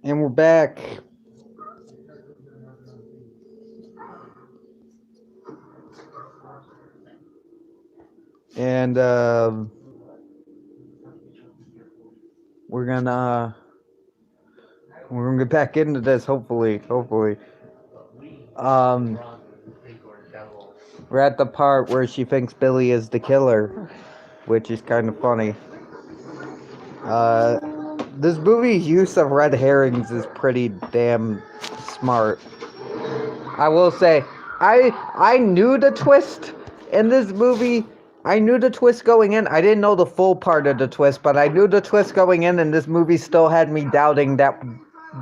And we're back. And we're gonna get back into this. Hopefully. Um, we're at the part where she thinks Billy is the killer, which is kind of funny. This movie's use of red herrings is pretty damn smart. I will say, I knew the twist in this movie. I knew the twist going in. I didn't know the full part of the twist, but I knew the twist going in, and this movie still had me doubting that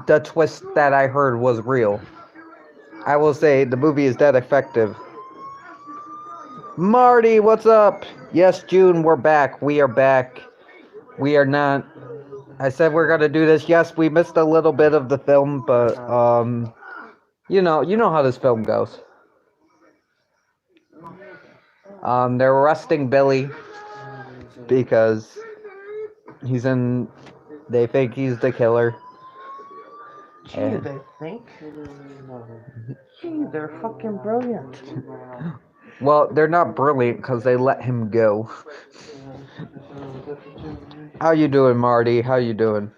the twist that I heard was real. I will say, the movie is that effective. Marty, what's up? Yes, June, we're back. We are back. We are not. I said we're gonna do this. Yes, we missed a little bit of the film, but you know how this film goes. They're arresting Billy because he's in. They think he's the killer. Gee, they think? Gee, they're fucking brilliant. Well, they're not brilliant because they let him go. How you doing, Marty? How you doing?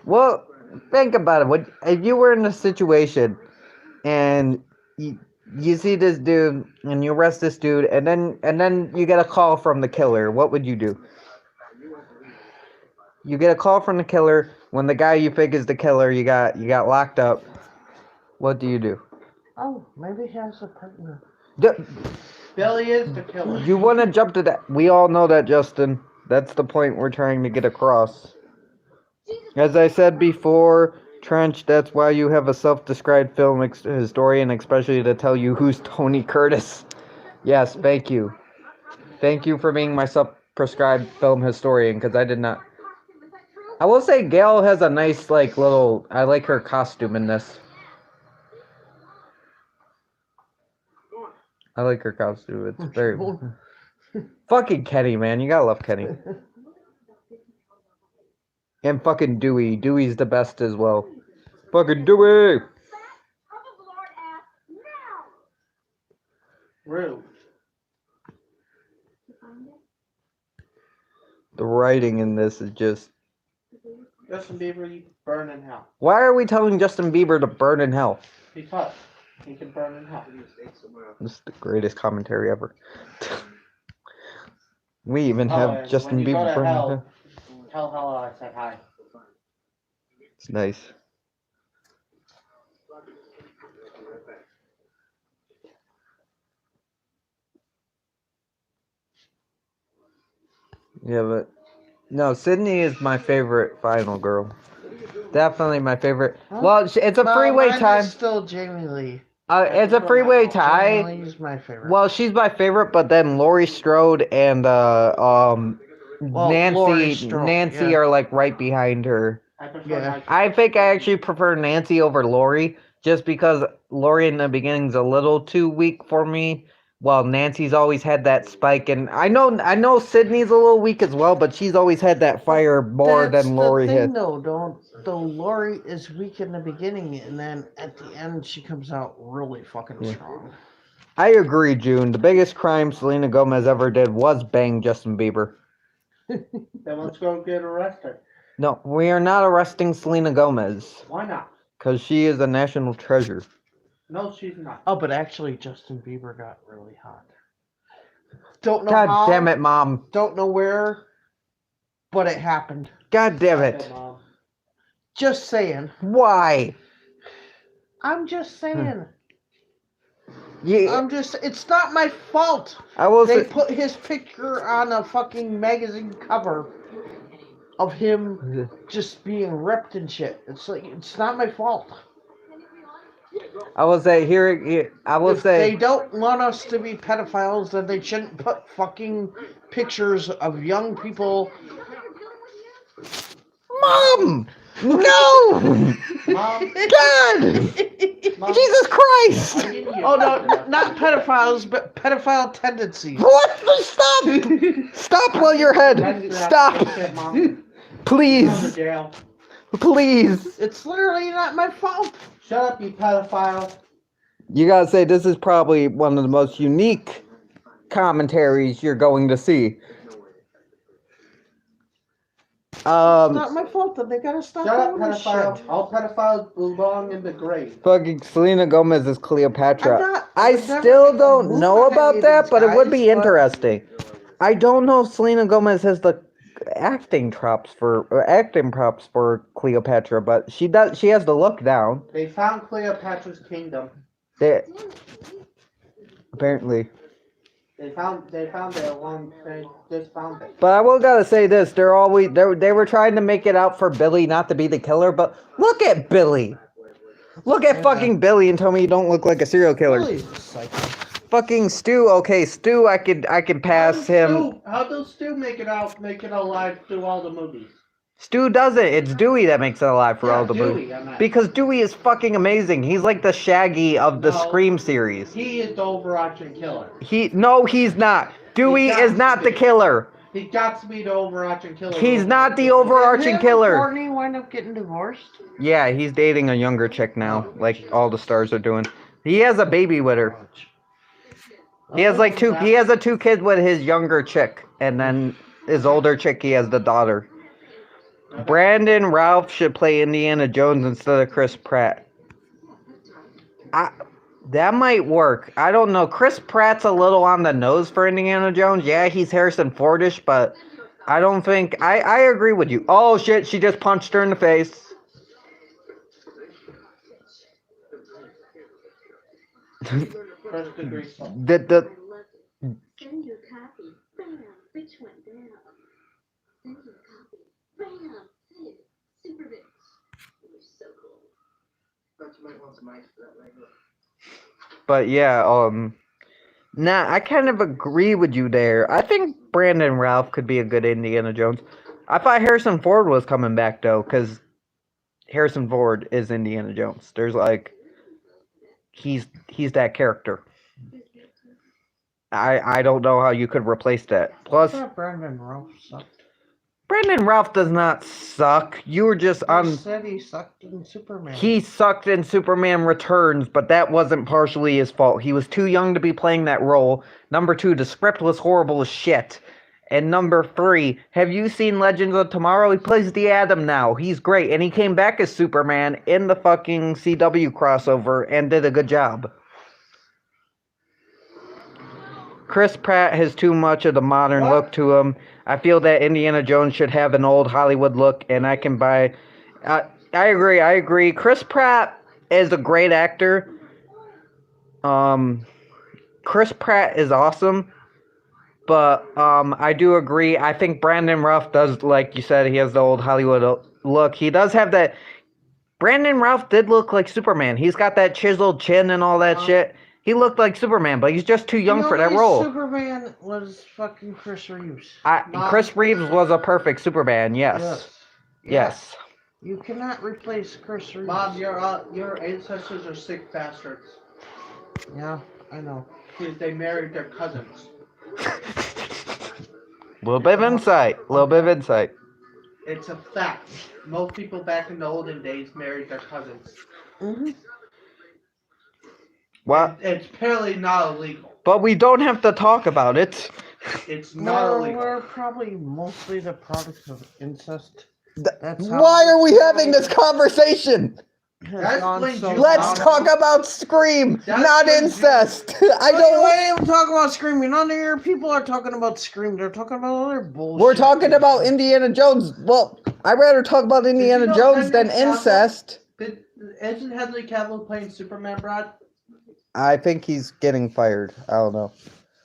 Well, think about it. If you were in a situation and you see this dude and you arrest this dude, and then you get a call from the killer, what would you do? You get a call from the killer when the guy you think is the killer you got locked up. What do you do? Oh, maybe he has a partner. Billy is the killer. You want to jump to that? We all know that, Justin. That's the point we're trying to get across. As I said before, Trench, that's why you have a self-described film historian, especially to tell you who's Tony Curtis. Yes, thank you. Thank you for being my self-prescribed film historian, because I did not. I will say Gail has a nice, little... I like her costume in this. I like her costume. It's very... Fucking Kenny, man. You gotta love Kenny. And fucking Dewey. Dewey's the best as well. Fucking Dewey! Rude. The writing in this is just... Justin Bieber, you burn in hell. Why are we telling Justin Bieber to burn in hell? Because he can burn in hell. This is the greatest commentary ever. We even have Justin when you Bieber go to burn in hell, hell. tell Hella I said hi. It's nice. Yeah, but no, Sydney is my favorite final girl. Definitely my favorite. Huh? Well, it's a freeway mine tie. is still Jamie Lee. It's a freeway tie. Jamie Lee's my favorite. Well, she's my favorite, but then Laurie Strode and Laurie Strode, Nancy yeah. are like right behind her. I prefer Yeah. I think I actually prefer Nancy over Laurie, just because Laurie in the beginning's a little too weak for me. Well, Nancy's always had that spike, and I know Sydney's a little weak as well, but she's always had that fire more than Laurie That's the had. thing, though Laurie is weak in the beginning, and then at the end she comes out really fucking strong. I agree, June. The biggest crime Selena Gomez ever did was bang Justin Bieber. Then let's go get arrested. No, we are not arresting Selena Gomez, Why not? because she is a national treasure. No, she's not. Oh, but actually Justin Bieber got really hot. Don't know God how, damn it, Mom. don't know where, but it happened. God damn it. Okay, Mom. Just saying. Why? I'm just saying. Yeah, It's not my fault. I will They say. put his picture on a fucking magazine cover of him just being ripped and shit. It's not my fault. I will say here. I will If say. they don't want us to be pedophiles, then they shouldn't put fucking pictures of young people. Mom! No! Mom, God! Mom, Jesus Christ! I didn't Oh no, not pedophiles, but pedophile tendencies. What? Stop! Stop while you're head! Stop! Mom. Go to Please! jail. Please. It's literally not my fault. Shut up, you pedophile. You gotta say, this is probably one of the most unique commentaries you're going to see. It's not my fault that they gotta stop Shut up, doing this pedophile. shit. All pedophiles belong in the grave. Fucking Selena Gomez is Cleopatra. I would never still make a don't move know on any about of that, these but it would be guys, but- interesting. I don't know if Selena Gomez has the acting props for Cleopatra, but she does. She has the look down. They found Cleopatra's kingdom. They apparently. They found it along. They just found it. But I will gotta say this: they were trying to make it out for Billy not to be the killer, but look at Billy. Look at fucking Billy and tell me you don't look like a serial killer. Billy's a psycho. Fucking Stu, okay, Stu, I could pass him. How does Stu make it alive through all the movies? Stu doesn't. It's Dewey that makes it alive for Yeah, all the Dewey, movies. I meant. Because Dewey is fucking amazing. He's like the Shaggy of the No. Scream series. He is the overarching killer. No, he's not. Dewey He is got not to the be. killer. He got to be the overarching killer. He's not the Did overarching him and killer. Courtney wind up getting divorced? Yeah, he's dating a younger chick now, like all the stars are doing. He has a baby with her. He has like two. He has 2 kids with his younger chick, and then his older chick. He has the daughter. Brandon Ralph should play Indiana Jones instead of Chris Pratt. That might work. I don't know. Chris Pratt's a little on the nose for Indiana Jones. Yeah, he's Harrison Fordish, but I don't think... I agree with you. Oh, shit. She just punched her in the face. First degree assault. Send your copy. Bam. Bitch went down. Send your copy. Bam. Hey, super bitch. You're so cool. But you might want some ice for that later. But yeah, nah, I kind of agree with you there. I think Brandon Ralph could be a good Indiana Jones. I thought Harrison Ford was coming back though, because Harrison Ford is Indiana Jones. There's like, he's that character. I don't know how you could replace that. I Plus, thought Brandon Ralph sucked. Brandon Ralph does not suck. You were just He said he sucked in Superman. He sucked in Superman Returns, but that wasn't partially his fault. He was too young to be playing that role. Number 2, the script was horrible as shit. And number 3, have you seen Legends of Tomorrow? He plays the Atom now. He's great. And he came back as Superman in the fucking CW crossover and did a good job. Chris Pratt has too much of the modern look to him. I feel that Indiana Jones should have an old Hollywood look, and I can buy... I agree. Chris Pratt is a great actor. Chris Pratt is awesome. But I do agree. I think Brandon Ralph does, like you said, he has the old Hollywood look. He does have that... Brandon Ralph did look like Superman. He's got that chiseled chin and all that shit. He looked like Superman, but he's just too young for that role. Superman was fucking Chris Reeves. Chris Reeves was a perfect Superman, yes. Yes. You cannot replace Chris Reeves. Mom, your ancestors are sick bastards. Yeah, I know. Because they married their cousins. Little bit of insight. It's a fact. Most people back in the olden days married their cousins. Mm-hmm. What? It's apparently not illegal. But we don't have to talk about it. It's not illegal. We're probably mostly the product of incest. Why are we having this conversation? Let's talk about Scream, not incest. I don't. Why even talk about Scream? None of your people are talking about Scream. They're talking about other bullshit. We're talking about Indiana Jones. Well, I'd rather talk about Indiana Jones than incest. Isn't Henry Cavill playing Superman, Brad? I think he's getting fired. I don't know.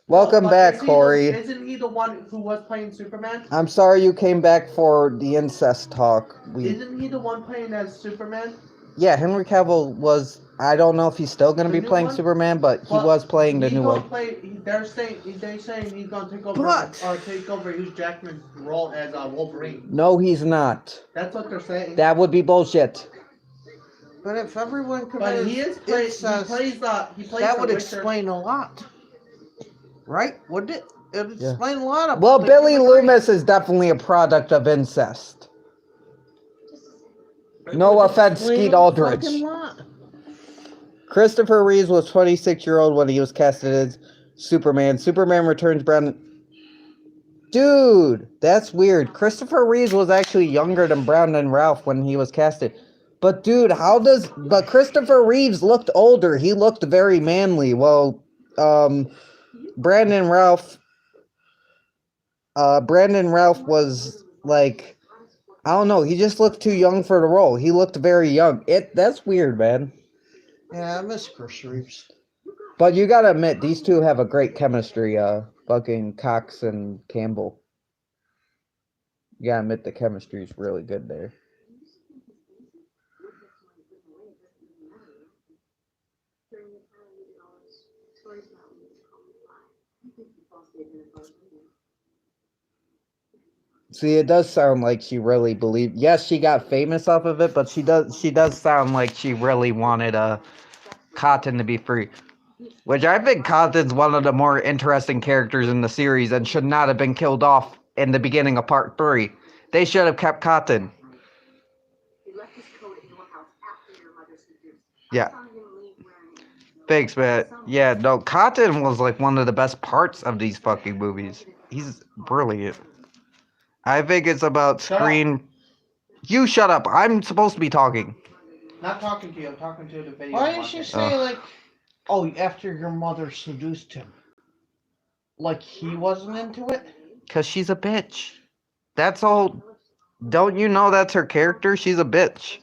Welcome back, Corey. Isn't he the one who was playing Superman? I'm sorry you came back for the incest talk. Isn't he the one playing as Superman? Yeah, Henry Cavill was. I don't know if he's still going to be playing Superman, but he was playing the new one. They're saying he's going to take over take over Hugh Jackman's role as Wolverine. No, he's not. That's what they're saying. That would be bullshit. But if everyone could, But he plays that would the explain a lot, right? Wouldn't it? It would explain a lot of. Well, Billy Loomis is definitely a product of incest. No offense, Explain Skeet a Aldrich. fucking lot. Christopher Reeves was 26-year-old when he was casted as Superman. Superman Returns Brandon. Dude, that's weird. Christopher Reeves was actually younger than Brandon Ralph when he was casted. But dude, but Christopher Reeves looked older. He looked very manly. Well, Brandon Ralph was like, I don't know, he just looked too young for the role. He looked very young. That's weird, man. Yeah, I miss Chris Reeves. But you gotta admit, these two have a great chemistry, fucking Cox and Campbell. You gotta admit the chemistry is really good there. See, it does sound like she really believed. Yes, she got famous off of it, but she does sound like she really wanted Cotton to be free. Which I think Cotton's one of the more interesting characters in the series and should not have been killed off in the beginning of part 3. They should have kept Cotton. Yeah. Thanks, man. Yeah, no, Cotton was like one of the best parts of these fucking movies. He's brilliant. I think it's about screen. You shut up. I'm supposed to be talking. Not talking to you, I'm talking to the video. Why didn't you say, like, oh, after your mother seduced him? Like he wasn't into it? Because she's a bitch. That's all. Don't you know that's her character? She's a bitch.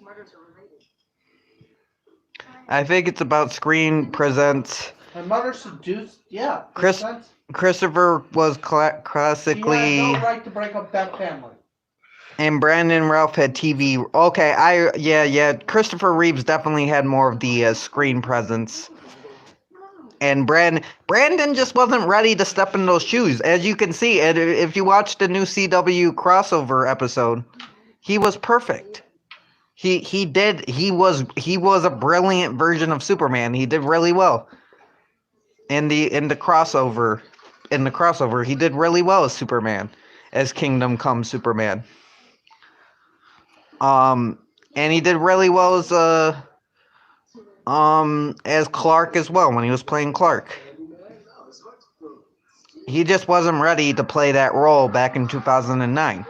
I think it's about screen presents. My mother seduced, yeah. Christopher was classically. He had no right to break up that family. And Brandon Ralph had TV. Okay, yeah. Christopher Reeves definitely had more of the screen presence. And Brandon just wasn't ready to step in those shoes. As you can see, if you watch the new CW crossover episode, he was perfect. He was a brilliant version of Superman. He did really well. In the crossover, he did really well as Superman, as Kingdom Come Superman. And he did really well as Clark as well when he was playing Clark. He just wasn't ready to play that role back in 2009.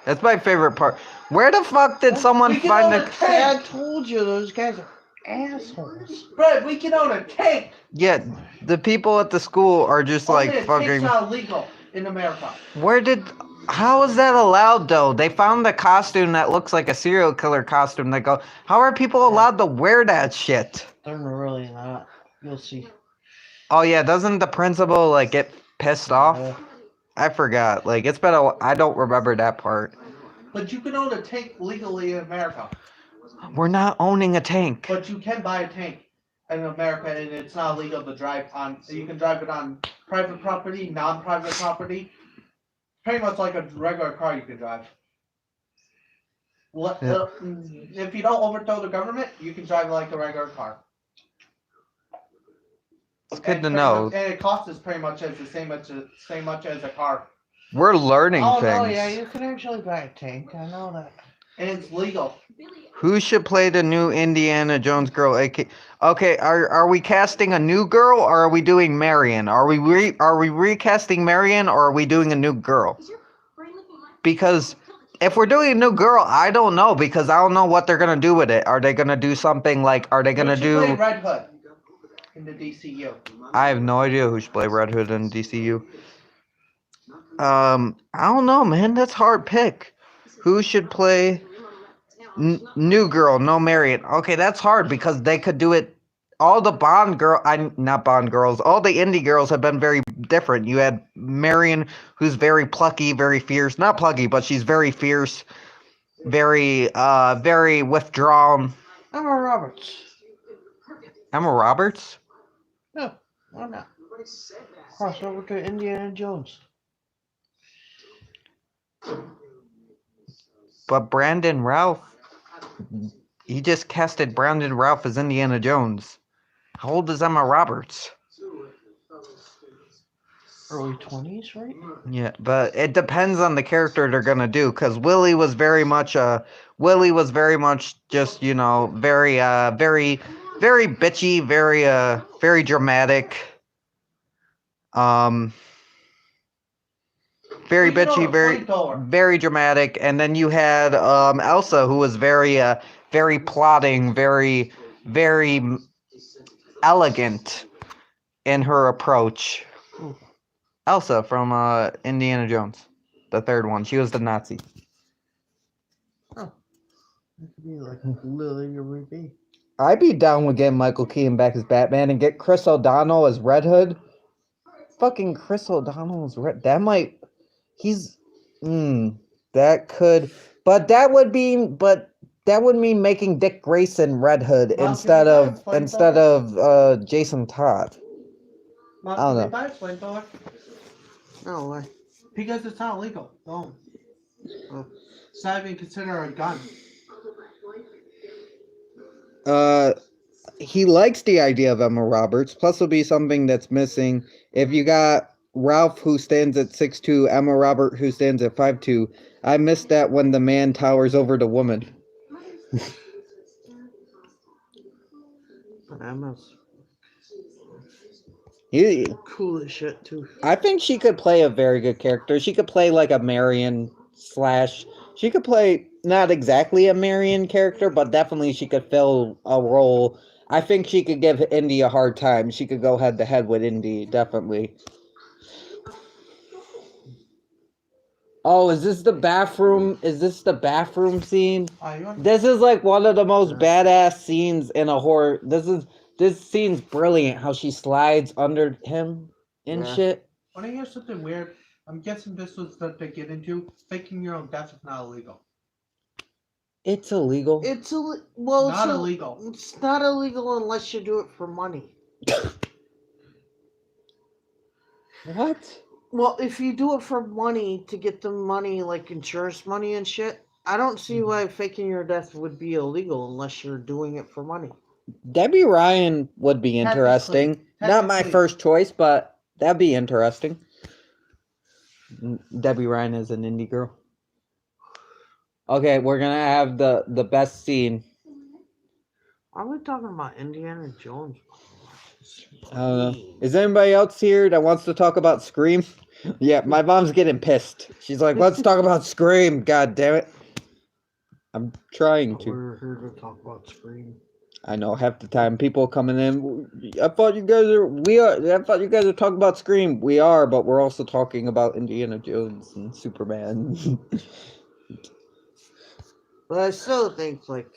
That's my favorite part. Where the fuck did someone find the... I told you those guys are assholes. Brad, we can own a tank. Yeah, the people at the school are just like fucking... Tank's not legal in America. How is that allowed though? They found the costume that looks like a serial killer costume. They go, how are people allowed to wear that shit? They're really not. You'll see. Oh yeah, doesn't the principal like get pissed off? I forgot. Like it's been I don't remember that part. But you can own a tank legally in America. We're not owning a tank. But you can buy a tank in America, and it's not illegal to drive on. You can drive it on private property, non-private property. Pretty much like a regular car you can drive. If you don't overthrow the government, you can drive like a regular car. It's good to know. And it costs us pretty much as the same much as a car. We're learning things. Oh, yeah, you can actually buy a tank. I know that. And it's legal. Who should play the new Indiana Jones girl? Okay, are we casting a new girl or are we doing Marion? Are we recasting Marion or are we doing a new girl? Because if we're doing a new girl, I don't know because I don't know what they're gonna do with it. Are they gonna do something like? Are they gonna do? Play Red Hood in the DCU. I have no idea who should play Red Hood in DCU. I don't know, man. That's a hard pick. Who should play new girl? No Marion. Okay, that's hard because they could do it. All the not Bond girls. All the indie girls have been very different. You had Marion, who's very plucky, very fierce. Not plucky, but she's very fierce, very withdrawn. Emma Roberts. Emma Roberts? No, why not? Cross over to Indiana Jones. But Brandon Ralph, he just casted Brandon Ralph as Indiana Jones. How old is Emma Roberts? early 20s, right? Yeah, but it depends on the character they're gonna do. Cause Willie was very much just very bitchy, very dramatic. Um, very We can bitchy, order flamethrower. very dramatic. And then you had Elsa, who was very plotting, very elegant in her approach. Ooh. Elsa from Indiana Jones, the third one. She was the Nazi. It could be like Lily or Ruby. I'd be down with getting Michael Keaton back as Batman and get Chris O'Donnell as Red Hood. Fucking Chris O'Donnell as Red. That might. He's. That could. But that would mean making Dick Grayson Red Hood Well, instead can we buy a of Jason Todd. Mom, I don't can know. they buy a flamethrower? No way. Because it's not illegal. Don't. Oh. It's not even considered a gun. He likes the idea of Emma Roberts. Plus, it'll be something that's missing. If you got Ralph, who stands at 6'2", Emma Robert, who stands at 5'2", I missed that when the man towers over the woman. But Emma's He, cool as shit too. I think she could play a very good character. She could play like a Marion / she could play not exactly a Marion character, but definitely she could fill a role. I think she could give Indy a hard time. She could go head to head with Indy, definitely. Oh, is this the bathroom? Is this the bathroom scene? This is like one of the most badass scenes in a horror. This scene's brilliant. How she slides under him and shit. When I hear something weird, I'm guessing this was what they get into. Faking your own death is not illegal. It's illegal. It's Not illegal. It's not illegal unless you do it for money. What? Well, if you do it for money to get the money, like insurance money and shit, I don't see why faking your death would be illegal unless you're doing it for money. Debbie Ryan would be interesting. Not my Technically. first choice, but that'd be interesting. Debbie Ryan is an indie girl. Okay, we're gonna have the best scene. Are we talking about Indiana Jones? I don't know. Is anybody else here that wants to talk about Scream? Yeah, my mom's getting pissed. She's like, let's talk about Scream. God damn it. I'm trying to. We're here to talk about Scream. I know half the time people coming in. I thought you guys are talking about Scream. We are, but we're also talking about Indiana Jones and Superman. But I still think like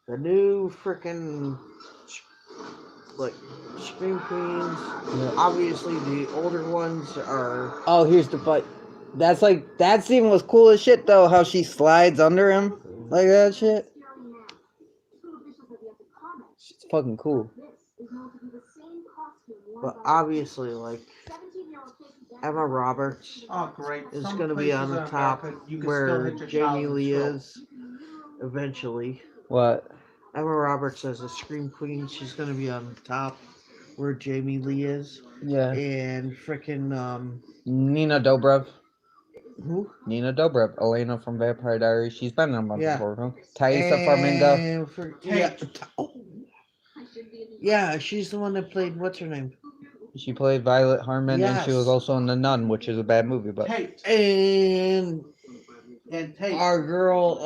the new freaking like Scream Queens. Yeah. Obviously, the older ones are. Oh, here's the fight. That's like that scene was cool as shit though. How she slides under him like that shit. It's fucking cool. But obviously, like Emma Roberts Oh, great. is Some going to be on places the in top America, you can still where hit your child Jamie with Lee stroke. is eventually. What? Emma Roberts as a Scream Queen, she's going to be on the top where Jamie Lee is. Yeah. And freaking, Nina Dobrev. who? Nina Dobrev. Elena from Vampire Diaries. She's been in a bunch Yeah. of horror films. Thaisa Farmiga. Yeah, she's the one that played, what's her name? She played Violet Harmon, and she was Yes. also in The Nun, which is a bad movie, but Tate. And Tate. our girl,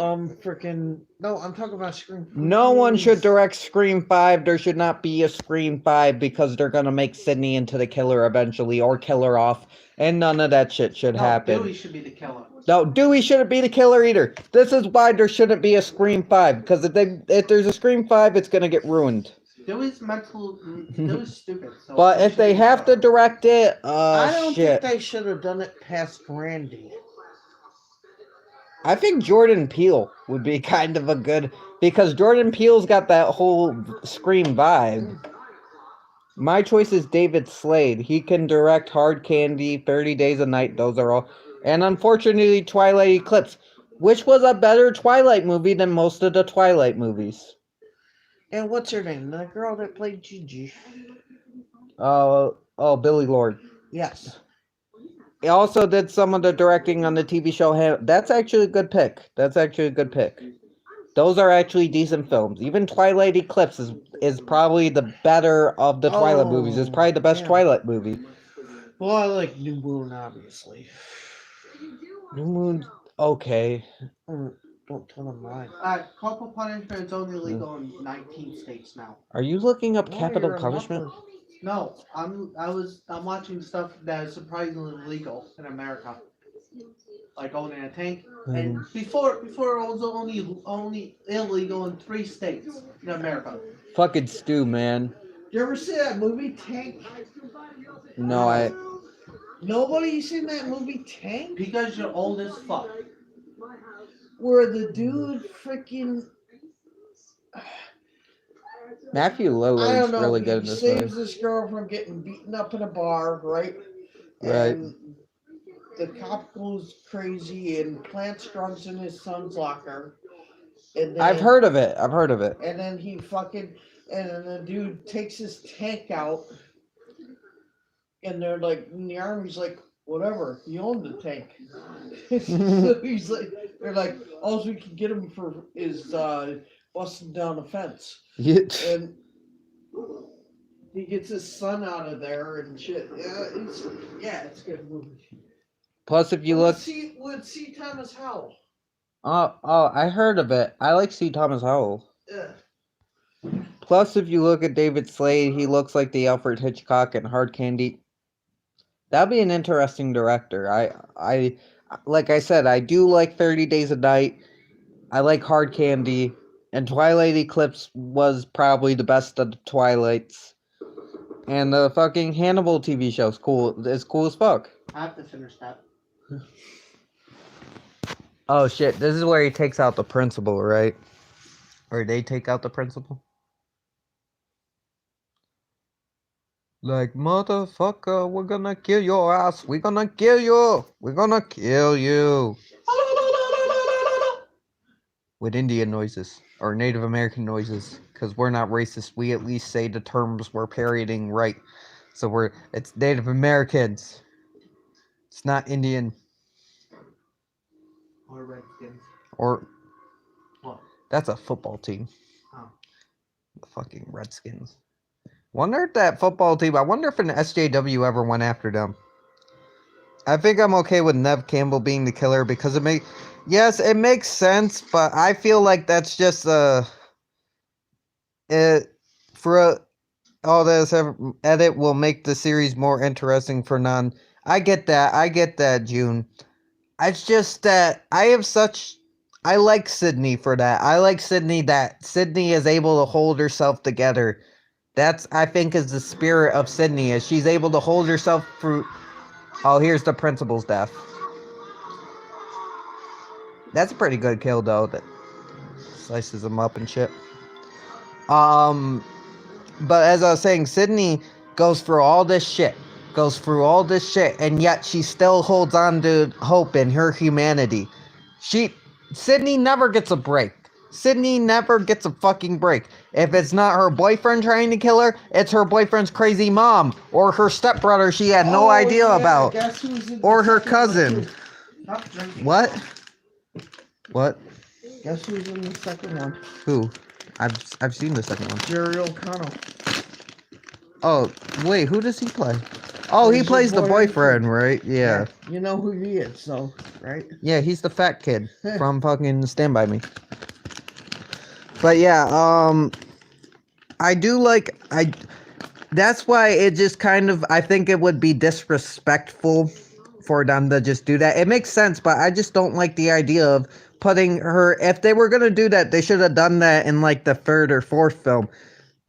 freaking, no, I'm talking about Scream. no one should Queens. direct Scream 5. There should not be a Scream 5 because they're gonna make Sydney into the killer eventually, or kill her off, and none of that shit should No, happen. Dewey should be the killer. No, Dewey shouldn't be the killer either. This is why there shouldn't be a Scream 5, because if there's a Scream 5, it's gonna get ruined. Dewey's Dewey's stupid. So But he if should they be the have to killer. direct it, I don't shit. think they should have done it past Randy. I think Jordan Peele would be kind of a good, because Jordan Peele's got that whole Scream vibe. My choice is David Slade. He can direct Hard Candy, 30 Days a Night, those are all. And unfortunately, Twilight Eclipse, which was a better Twilight movie than most of the Twilight movies. And what's her name? The girl that played Gigi. Oh, Billy Lord. Yes. He also did some of the directing on the TV show. That's actually a good pick. That's actually a good pick. Those are actually decent films. Even Twilight Eclipse is probably the better of the Twilight movies. It's probably the best yeah. Twilight movie. Well, I like New Moon, obviously. New Moon, okay. Don't tell them mine. Corporal punishment is only legal in 19 states now. Are you looking up Well, capital you're a punishment? leper. No, I'm watching stuff that is surprisingly legal in America, like owning a tank. And before it was only illegal in 3 states in America. Fucking Stu, man. You ever see that movie Tank? No, Nobody seen that movie Tank? Because you're old as fuck. Where the dude freaking Matthew I Lillard's don't know, really he good in this saves movie. this girl from getting beaten up in a bar, right? Right. And the cop goes crazy and plants drugs in his son's locker. And then, I've heard of it. And then he fucking, and then the dude takes his tank out. And they're like, in the army's like, whatever, he owned the tank. So he's like, they're like, all we can get him for is busting down a fence. And he gets his son out of there and shit. It's a good movie. Plus, if you look, With C. Thomas Howell. oh, I heard of it. I like C. Thomas Howell. Yeah. Plus, if you look at David Slade, he looks like the Alfred Hitchcock in Hard Candy. That'd be an interesting director. I like I said, I do like 30 Days a Night. I like Hard Candy. And Twilight Eclipse was probably the best of the Twilights. And the fucking Hannibal TV show's cool. It's cool as fuck. I have to finish that. Oh shit, this is where he takes out the principal, right? Or they take out the principal? Like, motherfucker, we're gonna kill your ass. We're gonna kill you. We're gonna kill you. With Indian noises. Or Native American noises. Because we're not racist. We at least say the terms we're parodying right. So it's Native Americans. It's not Indian. Or Redskins. Or... What? That's a football team. Oh. The fucking Redskins. Wonder if that football team, I wonder if an SJW ever went after them. I think I'm okay with Nev Campbell being the killer because it makes sense, but I feel like that's just all this edit will make the series more interesting for none. I get that, June. It's just that I like Sydney for that. I like Sydney that Sydney is able to hold herself together. That's, I think, is the spirit of Sydney, is she's able to hold herself through... Oh, here's the principal's death. That's a pretty good kill, though, that slices him up and shit. But as I was saying, Sydney goes through all this shit. And yet she still holds on to hope in her humanity. Sydney never gets a break. Sydney never gets a fucking break. If it's not her boyfriend trying to kill her, it's her boyfriend's crazy mom. Or her stepbrother she had no idea about. Or her cousin. What? What? Guess who's in the second one? Who? I've seen the second one. Jerry O'Connell. Oh, wait, who does he play? Oh, he He's plays the the boyfriend. boyfriend, right? Yeah. You know who he is, so, right? Yeah, he's the fat kid from fucking Stand By Me. But yeah, that's why it just kind of, I think it would be disrespectful for them to just do that. It makes sense, but I just don't like the idea of putting her, if they were going to do that, they should have done that in like the 3rd or 4th film.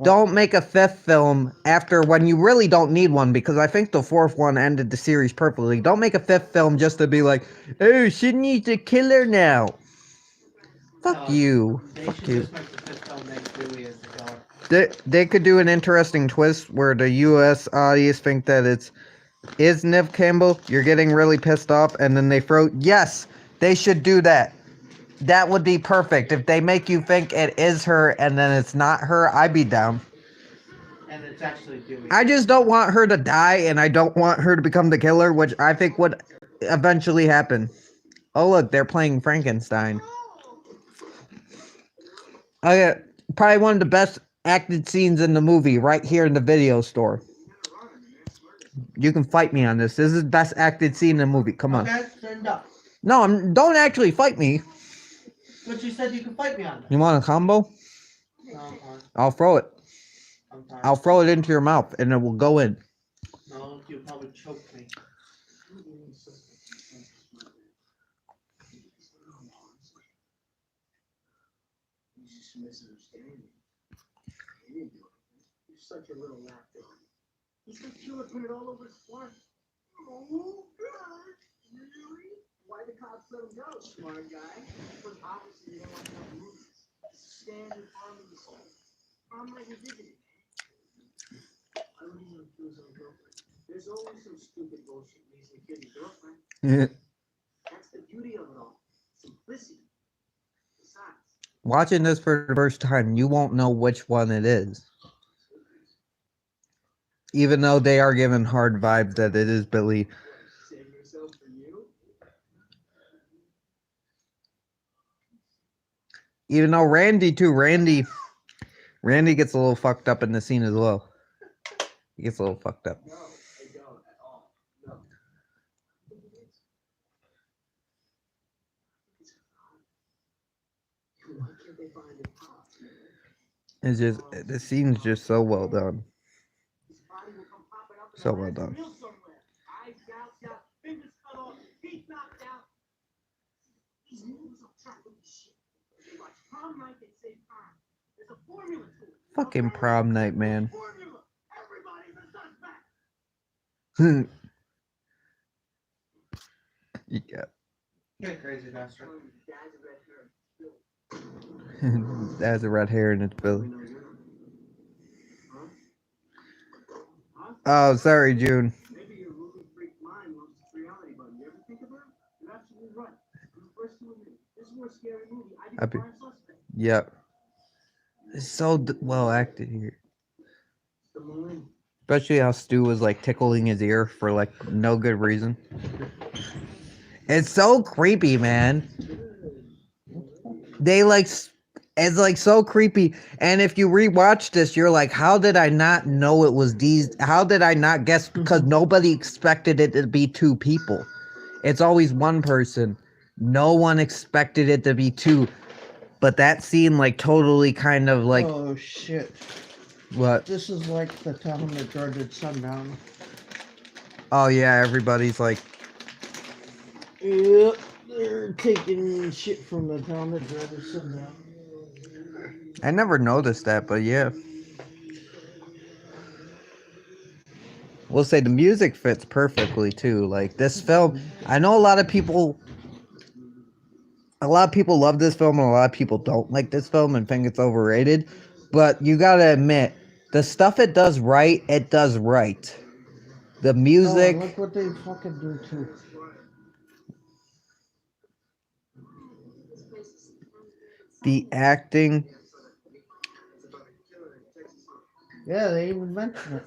Don't make a 5th film after when you really don't need one, because I think the 4th one ended the series perfectly. Don't make a 5th film just to be like, oh, Sydney's the killer now. Fuck you. Fuck you. They could do an interesting twist where the U.S. audience think that is Nev Campbell. You're getting really pissed off, and then they throw, yes, they should do that. That would be perfect. If they make you think it is her and then it's not her, I'd be down. And and it's actually Dewey. I just don't want her to die, and I don't want her to become the killer, which I think would eventually happen. Oh, look, they're playing Frankenstein. Okay, probably one of the best acted scenes in the movie, right here in the video store. You can fight me on this. This is the best acted scene in the movie. Come on. Okay, stand up. No, don't actually fight me. But you said you could fight me on that. You want a combo? No, I'm fine. I'll throw it. I'm fine. I'll throw it into your mouth, and it will go in. No, you'll probably choke me. You're such a little laughter. He said Killer put it all over his farm. Oh, God. Really? Why the cops let him go, smart guy? Because obviously they don't want no movies. Standard farming stuff. Farm like a dignity. I don't even accuse his own girlfriend. There's always some stupid bullshit reason to kill your girlfriend. That's the beauty of it all. Simplicity. Besides, Watching this for the first time, you won't know which one it is. Even though they are given hard vibes that it is Billy. save yourself for you. Even though Randy too, Randy gets a little fucked up in the scene as well. He gets a little fucked up. No, I don't at all. No. Why can't they find it pop? It's just the scene's just so well done. His body will come popping up in So a well razor done. reel somewhere. Eyes gouged out, fingers cut off, feet knocked out. These movies will track with this shit. They watch Prom Night and say Prom. There's a formula to it. Fucking Prom Night, man. Formula. Everybody's a suspect. Yeah. You're crazy bastard. Dad's a red hair. That's a red hair and it's Billy. Oh, sorry, June. Maybe your movie freak mind wants reality, but you ever think of her? You're absolutely right. You're the first to admit. This is more scary movie. I I'd did be- prime suspect. Yep. It's so well acted here. The Marine. Especially how Stu was like tickling his ear for like no good reason. It's so creepy, man. They like it's like so creepy. And if you rewatch this, you're like, how did I not know it was these? How did I not guess? Because nobody expected it to be two people. It's always one person. No one expected it to be two. But that scene like totally kind of like Oh shit. what? This is like the town that dreaded sundown. Oh yeah, everybody's like Yep, they're taking shit from the town that dreaded sundown. I never noticed that, but yeah. We'll say the music fits perfectly too. Like this film, I know a lot of people love this film and a lot of people don't like this film and think it's overrated. But you gotta admit, the stuff it does right, it does right. The music, Oh, look what they fucking do too. the acting. Yeah, they even mention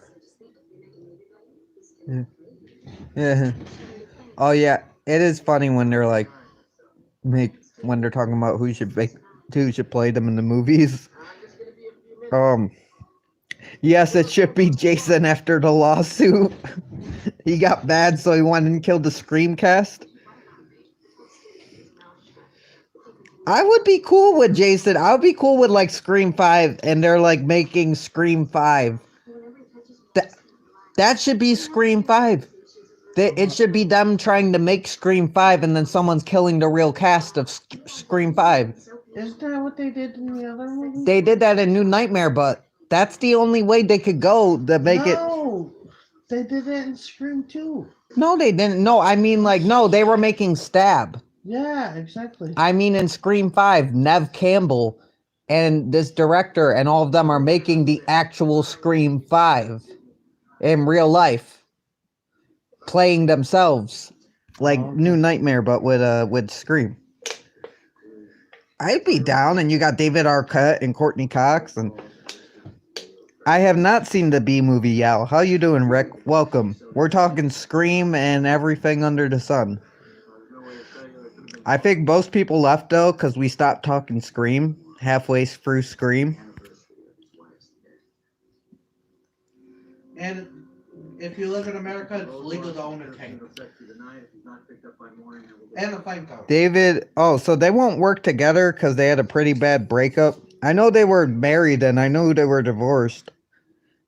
it. Yeah. Oh yeah, it is funny when they're like when they're talking about who should play them in the movies. Yes, it should be Jason after the lawsuit. He got mad, so he went and killed the Scream cast. I would be cool with Jason. I would be cool with like Scream 5 and they're like making Scream 5. That should be Scream 5. It should be them trying to make Scream 5 and then someone's killing the real cast of Scream 5. Isn't that what they did in the other movie? They did that in New Nightmare, but that's the only way they could go to make it. No, they did that in Scream 2. No, they didn't. No, I mean like, no, they were making Stab. Yeah, exactly. I mean in Scream 5, Nev Campbell and this director and all of them are making the actual Scream 5 in real life. Playing themselves. Like New Nightmare, but with Scream. I'd be down, and you got David Arquette and Courtney Cox, and I have not seen the B movie yet. How you doing, Rick? Welcome. We're talking Scream and everything under the sun. I think most people left though because we stopped talking Scream halfway through Scream. And if you live in America, it's legal to own a tank. And a flamethrower. David, oh, so they won't work together because they had a pretty bad breakup. I know they were married and I know they were divorced.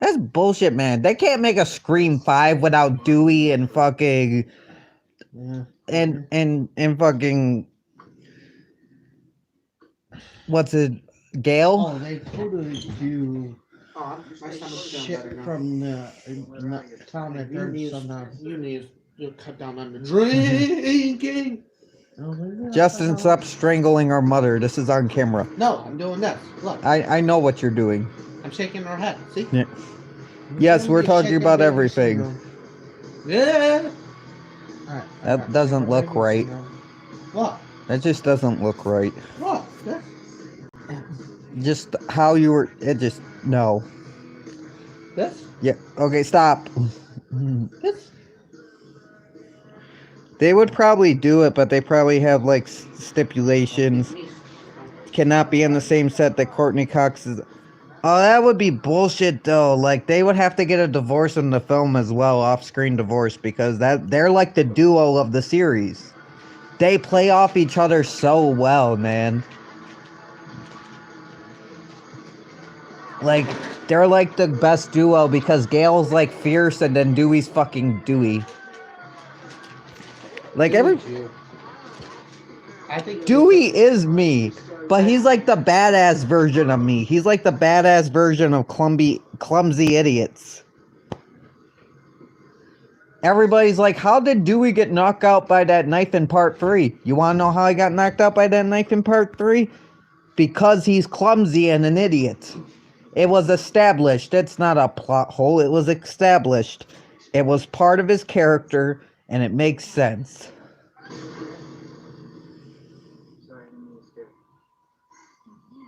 That's bullshit, man. They can't make a Scream 5 without Dewey and fucking Yeah. and fucking what's it, Gale? Oh, they totally do Oh, my stomach's feeling shit better now. from the town that You they're need, somehow. you need to cut down on the drinking. Oh, they're Justin, not- stop strangling our mother. This is on camera. No, I'm doing this. Look, I know what you're doing. I'm shaking her head. See? Yeah. Yes, You're we're gonna talking get about shaken baby everything. syndrome. Yeah. Alright, I That got doesn't shaken look baby right. syndrome. What? That just doesn't look right. What? This? Just how you were. It just no. This? Yeah. Okay. Stop. This? They would probably do it, but they probably have like stipulations. Cannot be on the same set that Courtney Cox is. Oh, that would be bullshit though. Like they would have to get a divorce in the film as well, off-screen divorce, because they're like the duo of the series. They play off each other so well, man. Like they're like the best duo because Gale's like fierce and then Dewey's fucking Dewey. Like every I think Dewey is me, but he's like the badass version of me. He's like the badass version of clumsy idiots. Everybody's like, how did Dewey get knocked out by that knife in part 3? You want to know how he got knocked out by that knife in part 3? Because he's clumsy and an idiot. It was established. It's not a plot hole. It was established. It was part of his character, and it makes sense.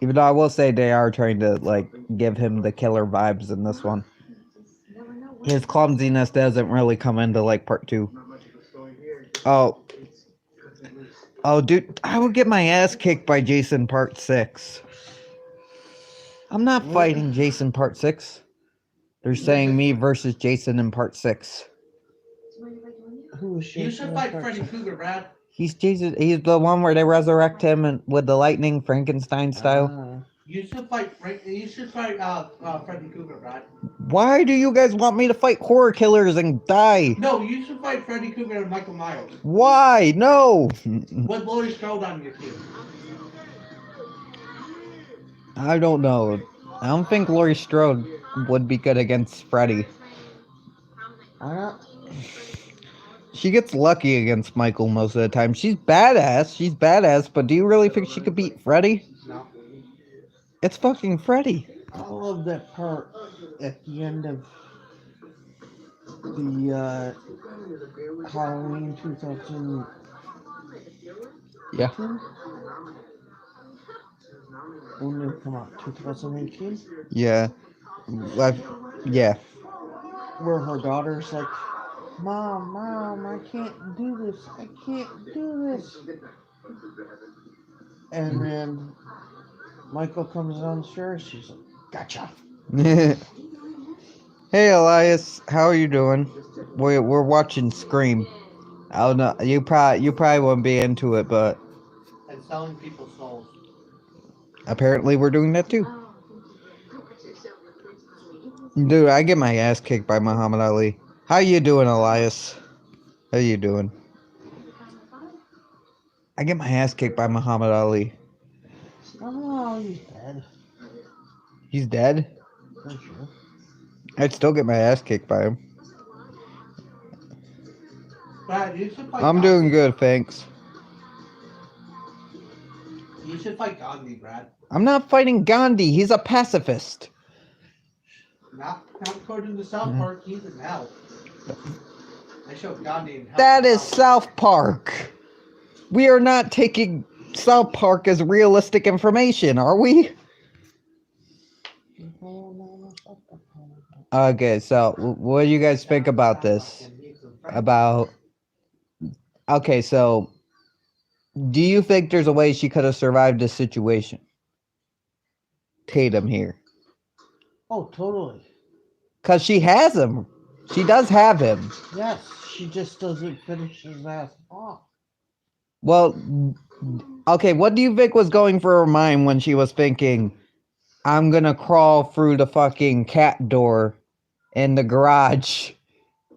Even though I will say they are trying to, like, give him the killer vibes in this one. His clumsiness doesn't really come into, like, part 2. Oh. Oh, dude, I would get my ass kicked by Jason part 6. I'm not fighting Jason part 6. They're saying me versus Jason in part 6. Who was You shaking should that fight part? Freddy Krueger, Brad. He's Jason. He's the one where they resurrect him and with the lightning Frankenstein style. Ah. You should fight Freddy Krueger, Brad. Why do you guys want me to fight horror killers and die? No, you should fight Freddy Krueger and Michael Myers. Why? No. With Laurie Strode on your team. I don't know. I don't think Laurie Strode would be good against Freddy. Why not? She gets lucky against Michael most of the time. She's badass, but do you really think she could beat Freddy? No. It's fucking Freddy. I love that part at the end of the Halloween 2000. Yeah. When did it come out? 2018? Yeah. Yeah. Where her daughter's like, Mom, I can't do this. I can't do this. And then Michael comes downstairs. She's like, gotcha. Hey Elias, how are you doing? We're watching Scream. I don't know. You probably wouldn't be into it, but And selling people's souls. apparently we're doing that too. Dude, I get my ass kicked by Muhammad Ali. How you doing, Elias? How you doing? I get my ass kicked by Muhammad Ali. Oh, he's dead. He's dead? For sure. I'd still get my ass kicked by him. Brad, you should fight I'm Gandhi. doing good, thanks. You should fight Gandhi, Brad. I'm not fighting Gandhi. He's a pacifist. Not according to South Park, he's in hell. I showed Gandhi in hell. That is South Park. We are not taking South Park as realistic information, are we? No, stop that. Okay, so what do you guys think about this? About okay, so do you think there's a way she could have survived this situation? Tatum here. Oh, totally. Cause she has him. She does have him. Yes, she just doesn't finish his ass off. Well, okay, what do you think was going through her mind when she was thinking, I'm gonna crawl through the fucking cat door in the garage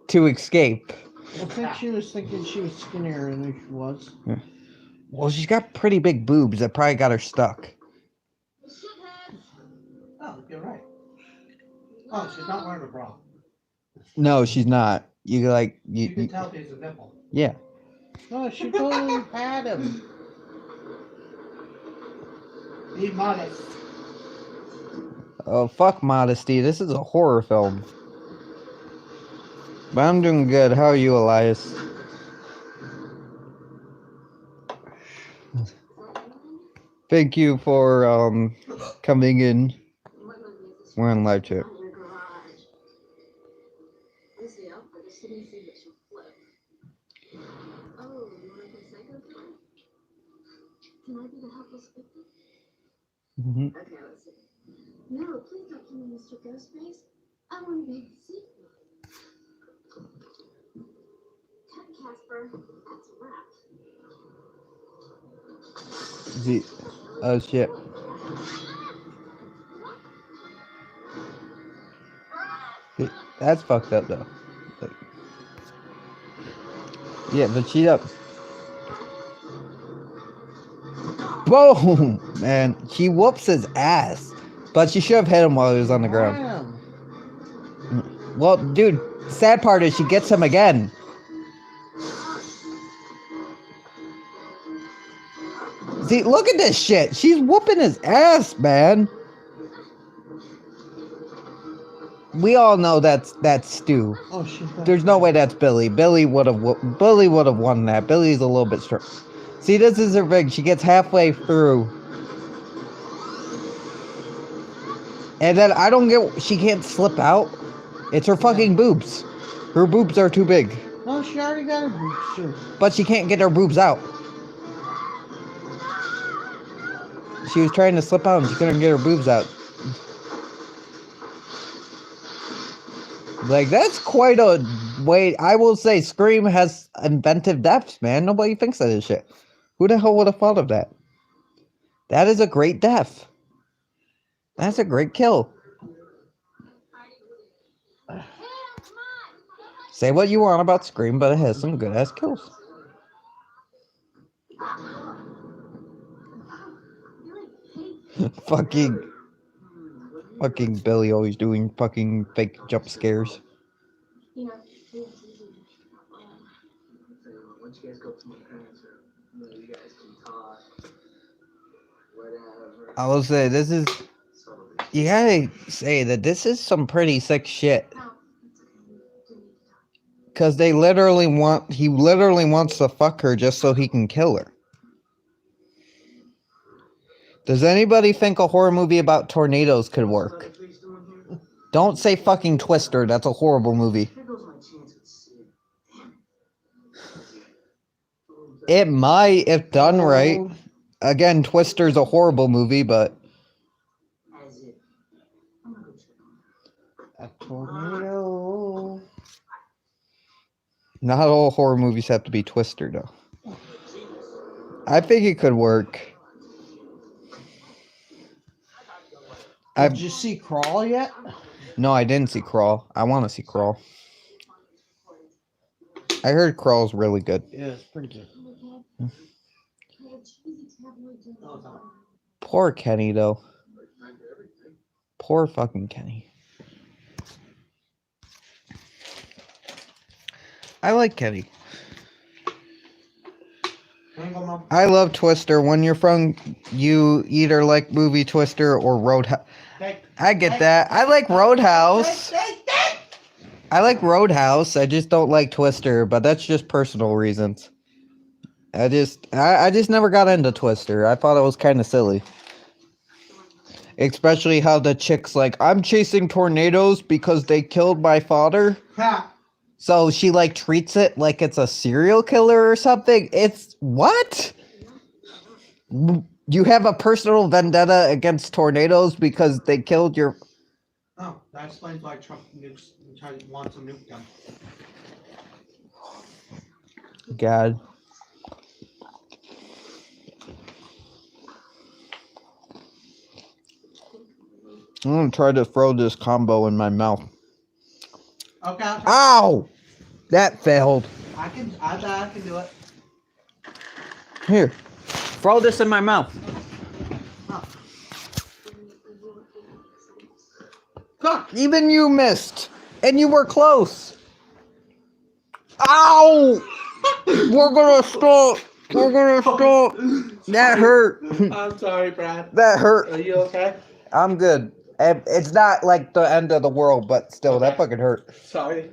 to escape? I think she was thinking she was skinnier than she was. Well, she's got pretty big boobs that probably got her stuck. Oh, you're right. Oh, she's not wearing a bra. No, she's not. You like You can tell there's a nipple. yeah. No, she totally had him. Be modest. Oh fuck modesty. This is a horror film. But I'm doing good. How are you, Elias? Thank you for coming in. We're on live chat. Oh, you want to play Psycho Killer? Can I be the helpless victim? Mm-hmm. Okay, let's see. No, please don't kill me, Mr. Ghostface. I want to be the sequel. Cut, Casper. That's a wrap. Oh shit. That's fucked up though. Yeah, but she up. Boom! Man, she whoops his ass. But she should have hit him while he was on the ground. Damn. Well, dude, sad part is she gets him again. See, look at this shit. She's whooping his ass, man. We all know that's Stu. Oh, she. There's no way that's Billy. Billy would have won that. Billy's a little bit strong. See, this is her thing. She gets halfway through. And then I don't get, she can't slip out. It's her fucking boobs. Her boobs are too big. No, she already got her boobs too. But she can't get her boobs out. She was trying to slip out and she couldn't get her boobs out. Like, that's quite a way. I will say Scream has inventive deaths, man. Nobody thinks of this shit. Who the hell would have thought of that? That is a great death. That's a great kill. Say what you want about Scream, but it has some good ass kills. Fucking Billy always doing fucking fake jump scares. You know, Once you guys go to my parents' room, you guys can talk. Whatever. I will say this is. You gotta say that this is some pretty sick shit. Cause he literally wants to fuck her just so he can kill her. Does anybody think a horror movie about tornadoes could work? Don't say fucking Twister, that's a horrible movie. Here goes my chance with Sid. It might, if done right. Again, Twister's a horrible movie, but As if. I'm gonna go check on A tornado. not all horror movies have to be Twister, though. I think it could work. Did you see Crawl yet? No, I didn't see Crawl. I want to see Crawl. I heard Crawl's really good. Yeah, it's pretty good. Poor Kenny, though. Poor fucking Kenny. I like Kenny. I love Twister. When you're from, you either like movie Twister or Roadhouse. I get that. I like Roadhouse. I like Roadhouse. I just don't like Twister, but that's just personal reasons. I just never got into Twister. I thought it was kind of silly. Especially how the chick's like, I'm chasing tornadoes because they killed my father. Ha! So she like treats it like it's a serial killer or something. It's what? You have a personal vendetta against tornadoes because they killed your. Oh, that explains why Trump wants to nuke them. God. I'm gonna try to throw this combo in my mouth. Okay, Ow! That failed. I bet I can do it. Here. Throw this in my mouth. Fuck! Even you missed. And you were close. Ow! We're gonna stop. We're gonna stop. That hurt. I'm sorry, Brad. That hurt. Are you okay? I'm good. It's not like the end of the world, but still, that fucking hurt. Sorry.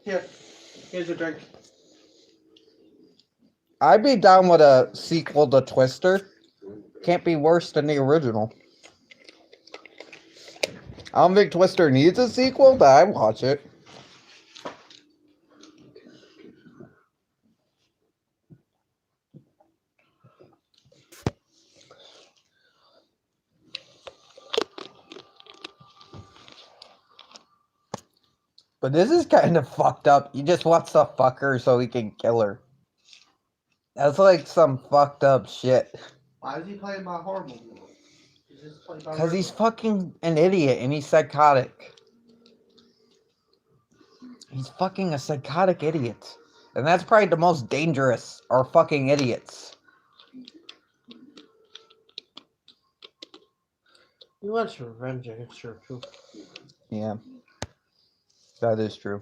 Here's a drink. I'd be down with a sequel to Twister. Can't be worse than the original. I don't think Twister needs a sequel, but I'd watch it. But this is kind of fucked up. He just wants to fuck her so he can kill her. That's like some fucked up shit. Why is he playing my horror movie? Because he's fucking an idiot and he's psychotic. He's fucking a psychotic idiot. And that's probably the most dangerous, are fucking idiots. He wants revenge against her too. Yeah. That is true.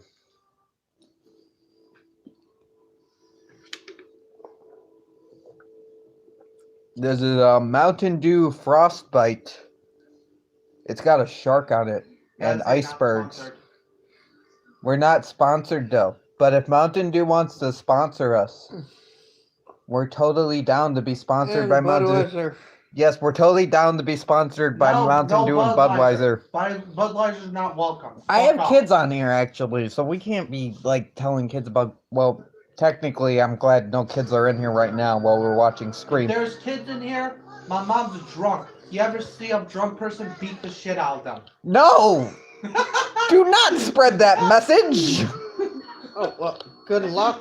This is a Mountain Dew Frostbite. It's got a shark on it and icebergs. We're not sponsored though. But if Mountain Dew wants to sponsor us, we're totally down to be sponsored by Mountain Dew. Yes, we're totally down to be sponsored by Mountain Dew and Budweiser. Budweiser's not welcome. I have kids on here actually, so we can't be like telling kids about. Well, technically, I'm glad no kids are in here right now while we're watching Scream. There's kids in here. My mom's drunk. You ever see a drunk person beat the shit out of them? No! Do not spread that message! Oh, well, good luck.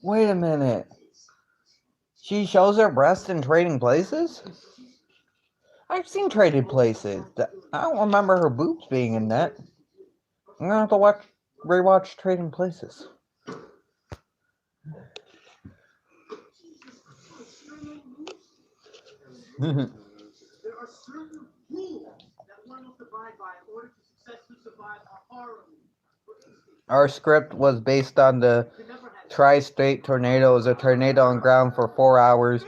Wait a minute. She shows her breast in Trading Places? I've seen Trading Places. I don't remember her boobs being in that. I'm gonna have to rewatch Trading Places. There are certain rules that one must abide by in order to successfully survive a horror movie. Our script was based on the Tri-State tornado. It was a tornado on ground for 4 hours.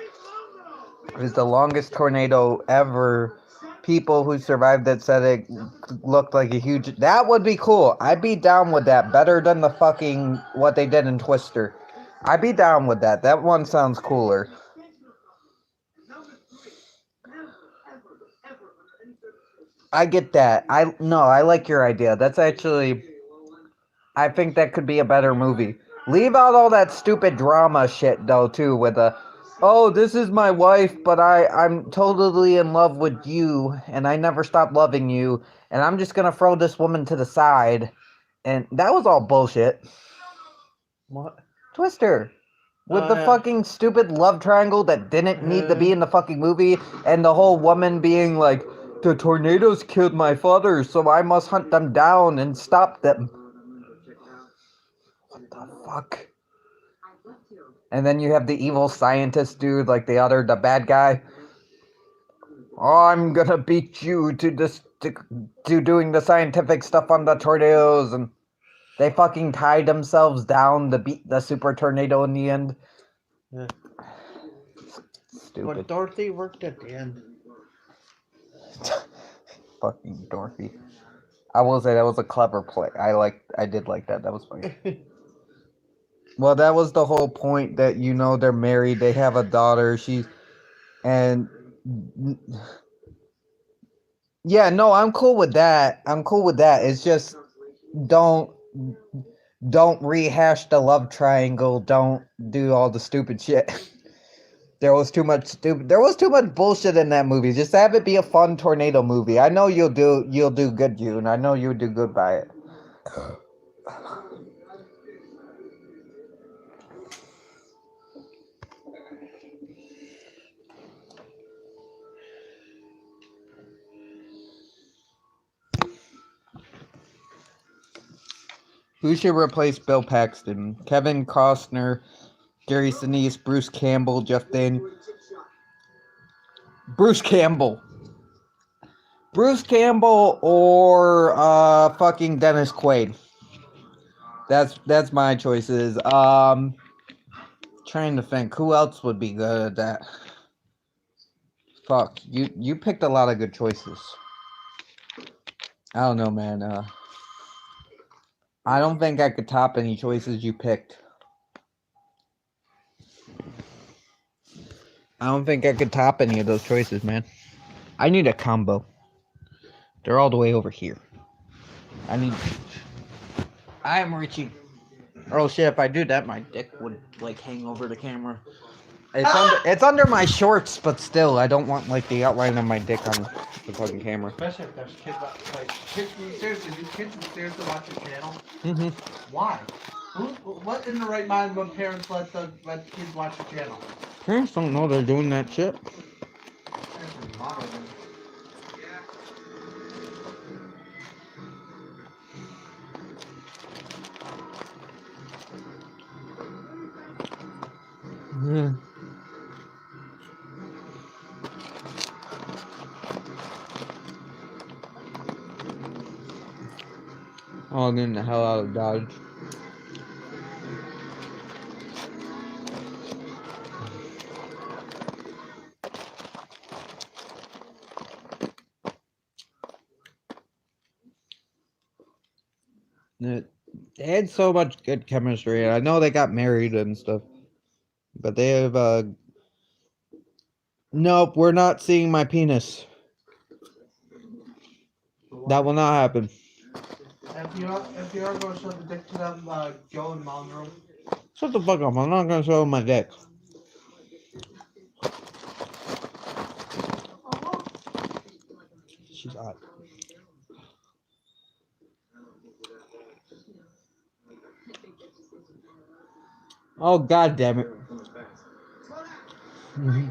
It was the longest tornado ever. People who survived it said it looked like a huge... That would be cool. I'd be down with that. Better than the fucking... what they did in Twister. I'd be down with that. That one sounds cooler. I get that. I like your idea. That's actually... I think that could be a better movie. Leave out all that stupid drama shit, though, too, with a... Oh, this is my wife, but I'm totally in love with you, and I never stopped loving you, and I'm just gonna throw this woman to the side. And that was all bullshit. What? Twister. With Oh, the yeah. fucking stupid love triangle that didn't need to be in the fucking movie, and the whole woman being like, the tornadoes killed my father, so I must hunt them down and stop them. What the fuck? And then you have the evil scientist dude, like the bad guy. Oh, I'm gonna beat you to doing the scientific stuff on the tornadoes, and they fucking tied themselves down to beat the super tornado in the end. Yeah. Stupid. But Dorothy worked at the end. fucking Dorothy. I will say that was a clever play. I did like that. That was funny. Well, that was the whole point that they're married, they have a daughter, and yeah, no, I'm cool with that. I'm cool with that. It's just don't rehash the love triangle. Don't do all the stupid shit. There was too much bullshit in that movie. Just have it be a fun tornado movie. I know you'll do good, June. I know you'll do good by it. Who should replace Bill Paxton? Kevin Costner, Gary Sinise, Bruce Campbell, Jeff Daniels. Bruce Campbell. Bruce Campbell or fucking Dennis Quaid. That's my choices. Trying to think who else would be good at that. Fuck, you picked a lot of good choices. I don't know, man. I don't think I could top any choices you picked. I don't think I could top any of those choices, man. I need a combo. They're all the way over here. I am reaching. Oh shit, if I do that, my dick would like hang over the camera. It's under my shorts, but still, I don't want like the outline of my dick on the fucking camera. Especially if there's kids seriously, these kids seriously watch your channel. Mm-hmm. Why? What in the right mind when parents let the kids watch your channel? Parents don't know they're doing that shit. Yeah. Oh, getting the hell out of Dodge. They had so much good chemistry. I know they got married and stuff, but they have nope, we're not seeing my penis. That will not happen. If you ever go show the dick to them, go in mom's room. Shut the fuck up. I'm not gonna show my dick. She's hot. Oh, god damn it. Gosh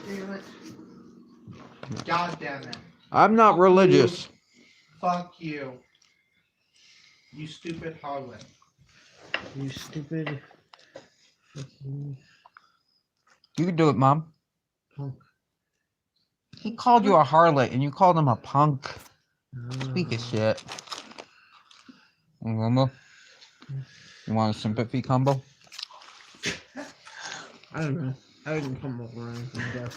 damn it. God damn it. I'm not religious. Fuck you. You stupid harlot. You stupid. You can do it, Mom. He called you a harlot and you called him a punk. Speak of shit. Remember? You want a sympathy combo? I don't know. I didn't come up with anything there.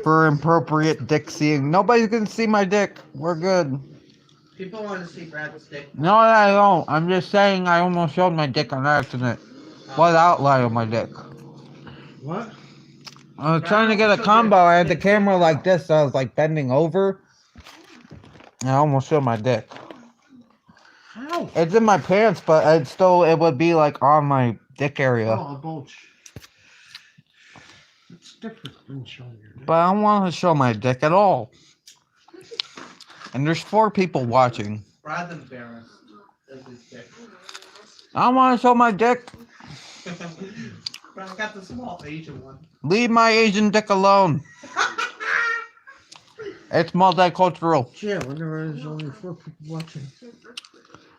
For appropriate dick seeing. Nobody's gonna see my dick. We're good. People want to see Brad's dick. No, I don't. I'm just saying I almost showed my dick on accident. What outline of my dick? What? I was trying to get a combo. I had the camera like this, so I was like bending over. And I almost showed my dick. How? It's in my pants, but it would be like on my dick area. Oh, a bulge. It's different than showing your dick. But I don't want to show my dick at all. And there's 4 people watching. Brad's embarrassed of his dick. I don't want to show my dick. Brad got the small Asian one. Leave my Asian dick alone. It's multicultural. Yeah, whenever there's only 4 people watching.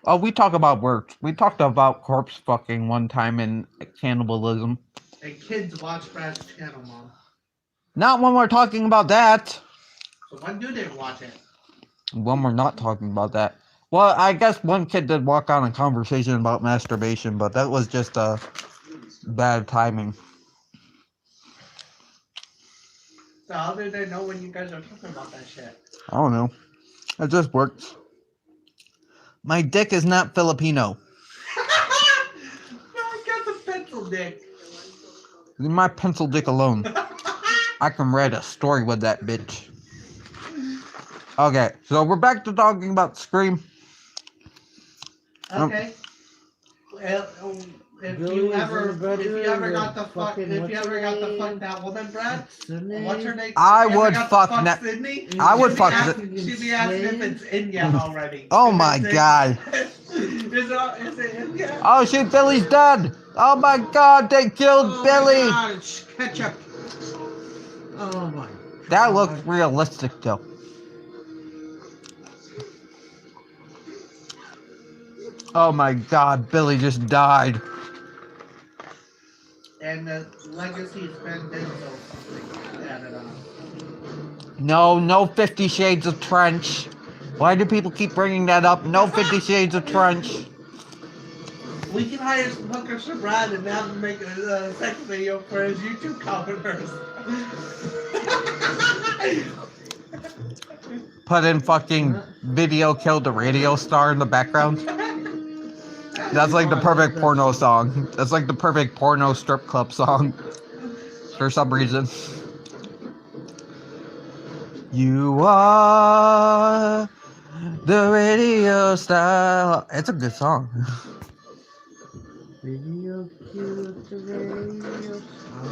Oh, we talk about work. We talked about corpse fucking one time in cannibalism. And kids watch Brad's channel, Mom. Not when we're talking about that. So when do they watch it? When we're not talking about that. Well, I guess one kid did walk on a conversation about masturbation, but that was just bad timing. So how did they know when you guys are talking about that shit? I don't know. It just works. My dick is not Filipino. I got the pencil dick. Leave my pencil dick alone. I can write a story with that bitch. Okay, so we're back to talking about Scream. Okay. Well, if Billy you is in ever, the if you bedroom ever got with to fuck, fucking if you what's ever her got to fuck name? that woman, Brad, Sydney? what's her name? I If you ever would got to fuck Sydney. I would she'd be fuck asking- Sydney. She'd be asking if it's Inya already. Oh If my it's god. is it Inya? Oh shit, Billy's dead. Oh my god, they killed Oh Billy. my god, it's ketchup. Oh my. That looks God. realistic though. Oh my god, Billy just died. And the legacy's been Denzel something added on. No 50 Shades of Trench. Why do people keep bringing that up? No 50 Shades of Trench. We can hire some hookers for Brad and have him make a sex video for his YouTube commenters. Put in fucking video killed the radio star in the background. That's like the perfect porno song. That's like the perfect porno strip club song. For some reason. You are the radio star. It's a good song. Radio cute, the radio star.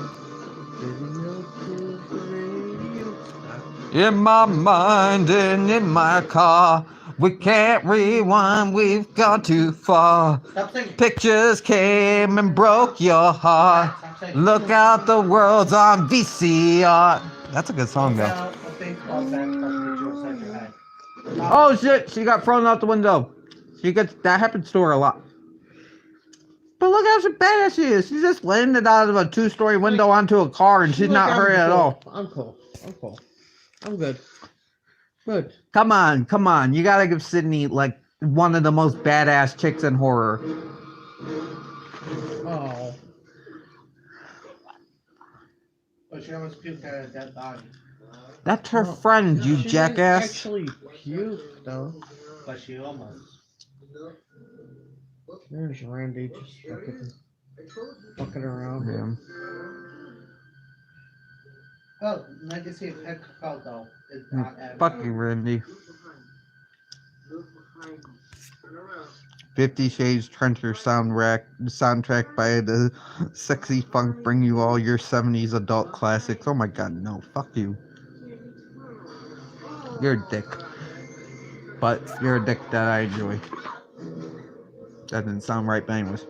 Radio cute, the radio star. In my mind and in my car. We can't rewind, we've gone too far. Stop singing. Pictures came and broke your heart. Stop singing. Look out, the world's on VCR. That's a good song Look though. out, a baseball bat fucking you inside your head. Oh shit, she got thrown out the window. That happens to her a lot. But look how badass she is. She just landed out of a 2-story window onto a car and she's not hurt at all. I'm cool. I'm cool. I'm good. Good. Come on. You gotta give Sydney like one of the most badass chicks in horror. Oh. But she almost puked at a dead body. That's her No, friend, you she didn't jackass. actually puke though. But she almost. There's Randy just fucking around. Yeah. Oh, Legacy of Head though is not added. Fuck you, Randy. 50 Shades Trencher soundtrack by the Sexy Funk bring you all your 70s adult classics. Oh my god, no. Fuck you. You're a dick. But you're a dick that I enjoy. That didn't sound right, but anyways.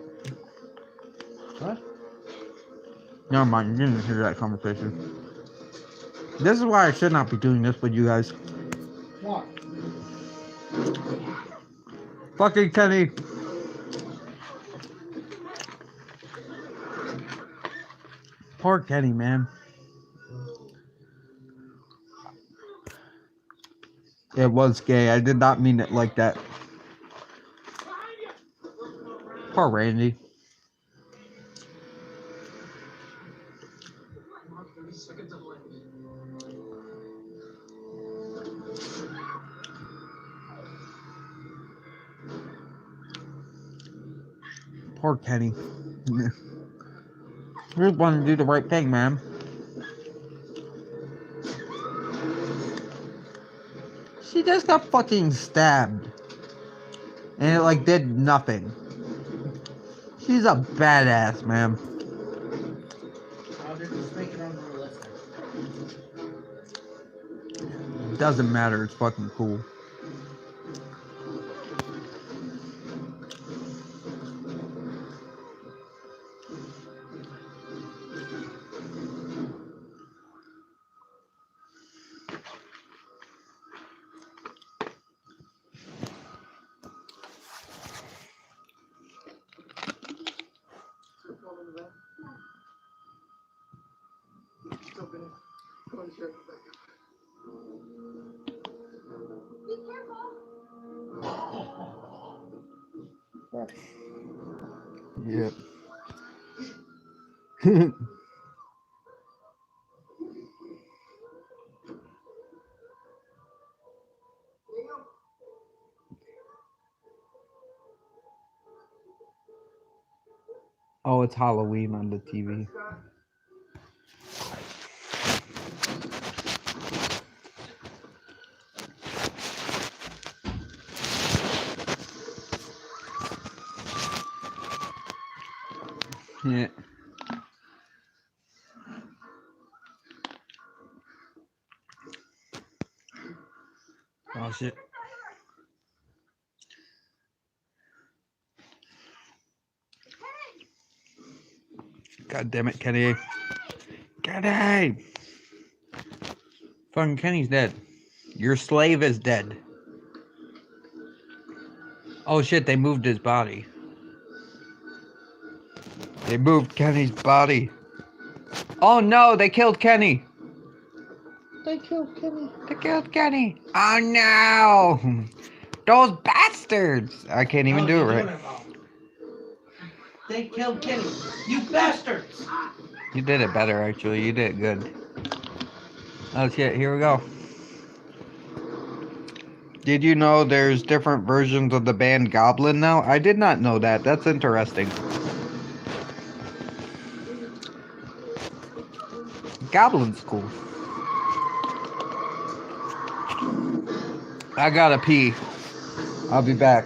What? Never mind, you didn't hear that conversation. This is why I should not be doing this with you guys. What? Fucking Kenny. Poor Kenny, man. It was gay. I did not mean it like that. Poor Randy. Poor Kenny. We want to do the right thing, man. She just got fucking stabbed. And it like did nothing. She's a badass, man. How did this make it unrealistic? Doesn't matter, it's fucking cool. Be careful. Yep. Oh, it's Halloween on the TV. Yeah. Oh shit. God damn it, Kenny. Kenny! Fucking Kenny's dead. Your slave is dead. Oh shit, they moved his body. They moved Kenny's body. Oh no, they killed Kenny. They killed Kenny. They killed Kenny. Oh no! Those bastards! I can't even do it right. They killed Kenny. You bastards! You did it better, actually. You did good. Oh shit, here we go. Did you know there's different versions of the band Goblin now? I did not know that. That's interesting. Goblin's cool. I gotta pee. I'll be back.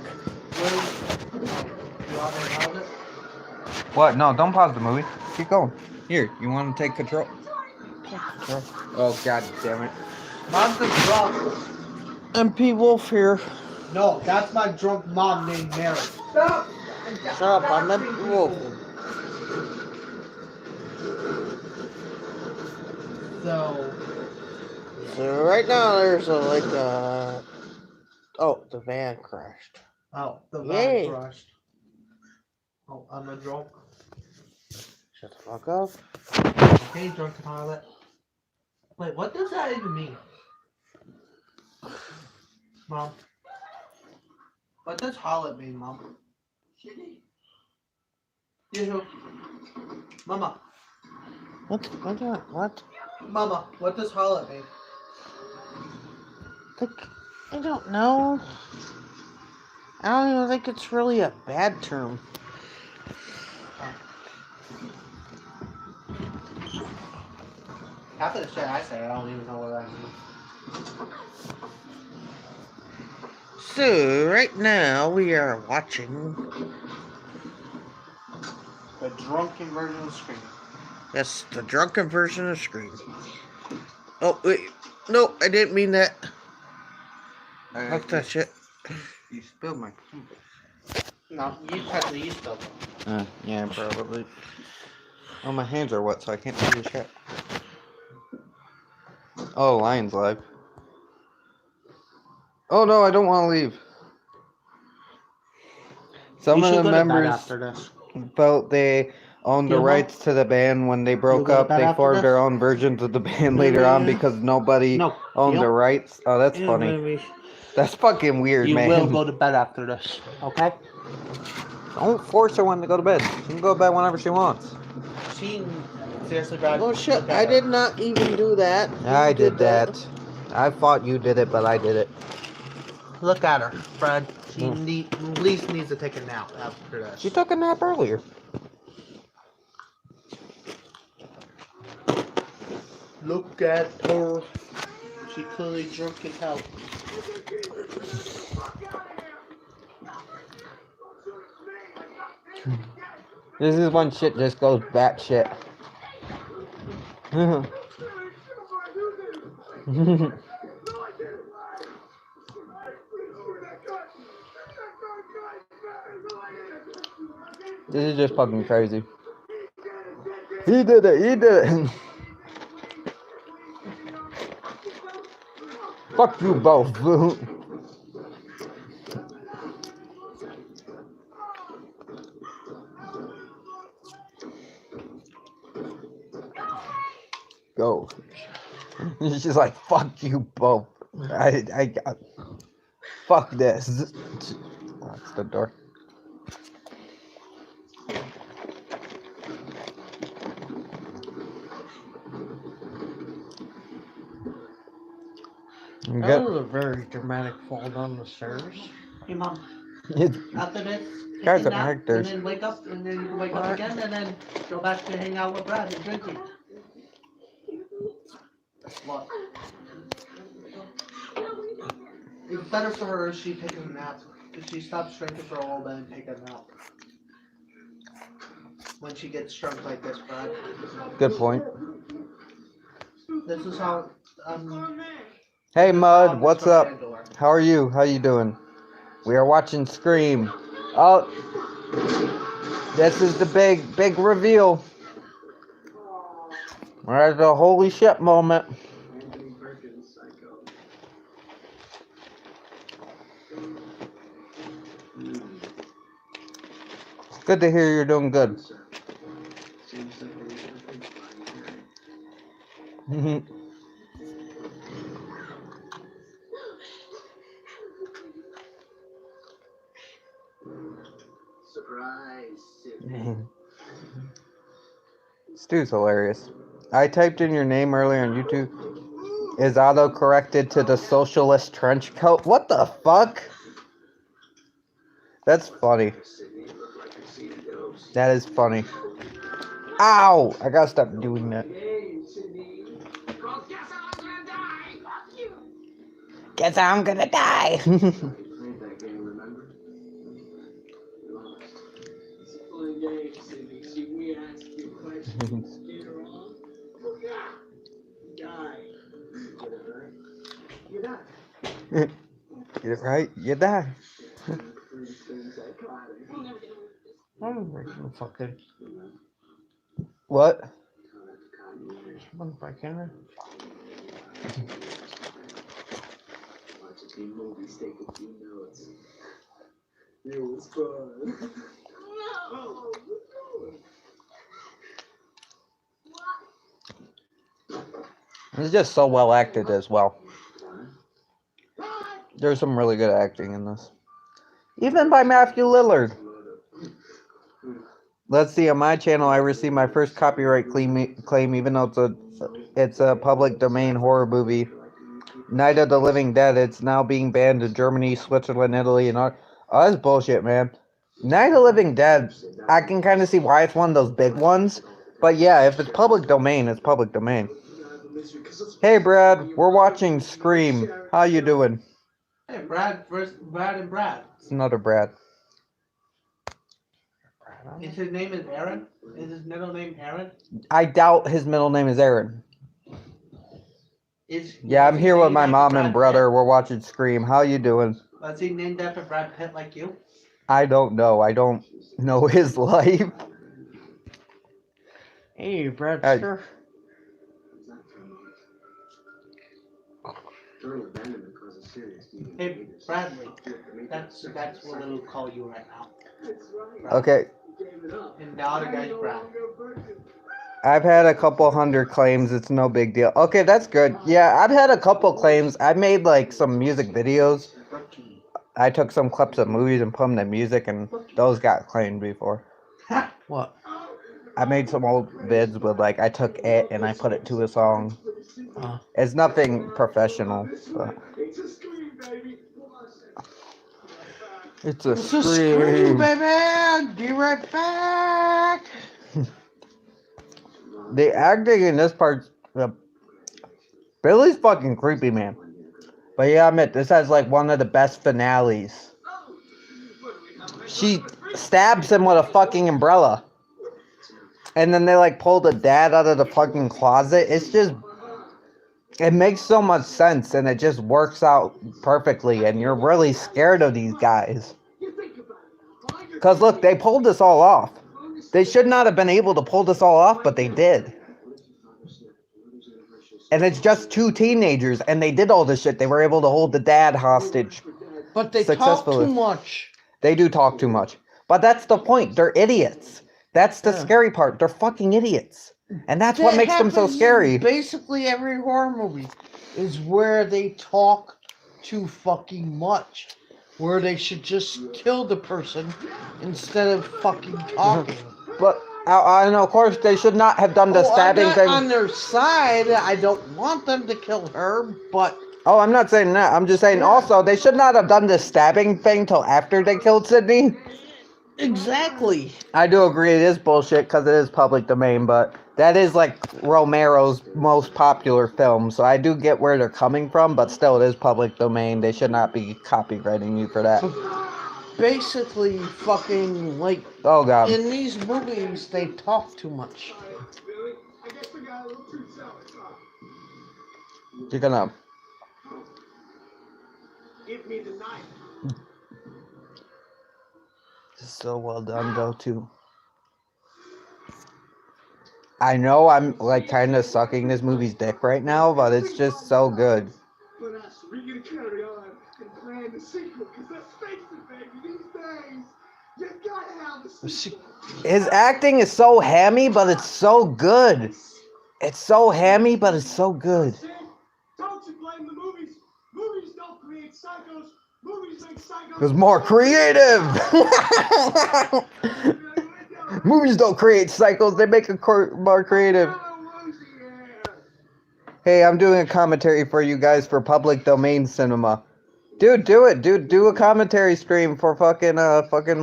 What? No, don't pause the movie. Keep going. Here, you want to take control? Oh, god damn it. Mom's the drunk. MP Wolf here. No, that's my drunk mom named Mary. Stop! Shut up, I'm MP Wolf. So right now there's oh, the van crashed. oh, the Yay. van crashed. Oh, I'm a drunk. Shut the fuck up. Okay, drunk pilot. Wait, what does that even mean? Mom. What does harlot mean, Mom? Yeah, Mama. What? Mama, what does harlot mean? I don't know. I don't even think it's really a bad term. Half of the shit I say, I don't even know what that means. So, right now we are watching. The drunken version of Scream. Yes, the drunken version of Scream. Oh, wait. No, I didn't mean that. Fuck that shit. You spilled my No, you technically used to. yeah, probably. Oh, my hands are wet, so I can't do the shit. Oh, Lion's live. Oh no, I don't want to leave. Some of the members after this. felt they owned the Gilmore? rights to the band when they broke go to up. bed They after formed this? their own versions of the band later on because nobody No, owned Gil? the rights. Oh, that's Yeah, funny. maybe. That's fucking weird, You man. will go to bed after this, okay? Don't force her when to go to bed. She can go to bed whenever she wants. She seriously bad. Oh shit, I did not even do that. I You did that. I thought you did it, but I did it. Look at her, Fred. She at least needs to take a nap after this. She took a nap earlier. Look at her. She clearly drunk as hell. This is when shit just goes batshit. This is just fucking crazy. He did it, he did it. Fuck you both. Go. She's just like, fuck you both. I got. Fuck this. That's the door. That Good. was a very dramatic fall down the stairs. Hey mom, It's, after this, Guys take a are nap, actors. and then wake up, and then you can wake up What? again, and then go back to hang out with Brad and drinking. What? It's better for her if she takes a nap. If she stops drinking for a little bit and take a nap. When she gets drunk like this, Brad. good point. This is how Hey, this is how Mud, I'm what's gonna up? handle her. How are you? How you doing? We are watching Scream. Oh, this is the big reveal. We're at the holy shit moment. Anthony Perkins, Psycho. Good to hear you're doing good. Seems like they never think about it. Surprise, Sydney. Stu's hilarious. I typed in your name earlier on YouTube. Is auto corrected to the socialist trench coat? What the fuck? That's funny. Sydney looked like you'd seen a ghost. That is funny. Ow! I gotta stop doing that. Hey, Sydney. Well, guess I'm gonna die. Fuck you. Guess I'm gonna die. You played that game, remember? You lost. It's a fun game, Sydney. See, we ask you questions. Get it wrong? Die. Get it right? You die. Get it right? You die. Three things I caught it. I'm breaking the fucking. What? I'm breaking it. Watch a few movies, take a few notes. It was fun. No! It's just so well acted as well. There's some really good acting in this. Even by Matthew Lillard. Let's see, on my channel I received my first copyright claim even though it's a public domain horror movie. Night of the Living Dead, it's now being banned in Germany, Switzerland, Italy, and all. Oh, that's bullshit, man. Night of the Living Dead, I can kind of see why it's one of those big ones. But yeah, if it's public domain, it's public domain. Hey Brad, we're watching Scream. How you doing? Hey, Brad and Brad. It's another Brad. Is his name is Aaron? Is his middle name Aaron? I doubt his middle name is Aaron. Is Yeah, I'm is he here with named my after mom Brad and brother. Pitt? We're watching Scream. How you doing? Was he named after Brad Pitt like you? I don't know. I don't know his life. Hey, Brad. Hey. Sure. During abandonment causes serious Hey, Bradley. That's what they'll call you right now. Okay, And the other guy's Brad. I've had a couple hundred claims. It's no big deal. Okay, that's good. Yeah, I've had a couple claims. I made like some music videos. I took some clips of movies and put them to music, and those got claimed before. What? I made some old vids with like I took it and I put it to a song. It's nothing professional. But it's a It's a Scream, Scream. baby. Be right back. The acting in this part, Billy's fucking creepy, man. But yeah, I admit this has like one of the best finales. She stabs him with a fucking umbrella. And then they like pull the dad out of the fucking closet. It's just, it makes so much sense and it just works out perfectly. And you're really scared of these guys. Because look, they pulled this all off. They should not have been able to pull this all off, but they did. And it's just two teenagers and they did all this shit. They were able to hold the dad hostage. But they talk Successfully. too much. They do talk too much. But that's the point. They're idiots. That's the Yeah. scary part. They're fucking idiots. And that's what That makes them so happens in scary. Basically, every horror movie is where they talk too fucking much. Where they should just kill the person instead of fucking talking. But, and of course, they should not have done the Oh, I'm stabbing not thing. on their side. I don't want them to kill her, but Oh, I'm not saying that. I'm just saying Yeah. also they should not have done the stabbing thing till after they killed Sydney. Exactly. I do agree it is bullshit because it is public domain, but that is like Romero's most popular film, so I do get where they're coming from, but still it is public domain. They should not be copywriting you for that. Basically, fucking like Oh god. in these movies, they talk too much. Really? I guess we got a little too jealous, huh? You're gonna Give me the knife. so well done though too. I know I'm like kind of sucking this movie's dick right now, but it's just so good. But us, we gotta carry on and plan the sequel, because let's face it, baby, these days, you gotta have a sequel. His acting is so hammy, but it's so good. It's so hammy, but it's so good. Sid, don't you blame the movies. Movies don't create psychos. Movies make psychos. It was more creative. Movies don't create cycles; they make it more creative. Hey, I'm doing a commentary for you guys for public domain cinema. Dude, do it, dude. Do a commentary stream for fucking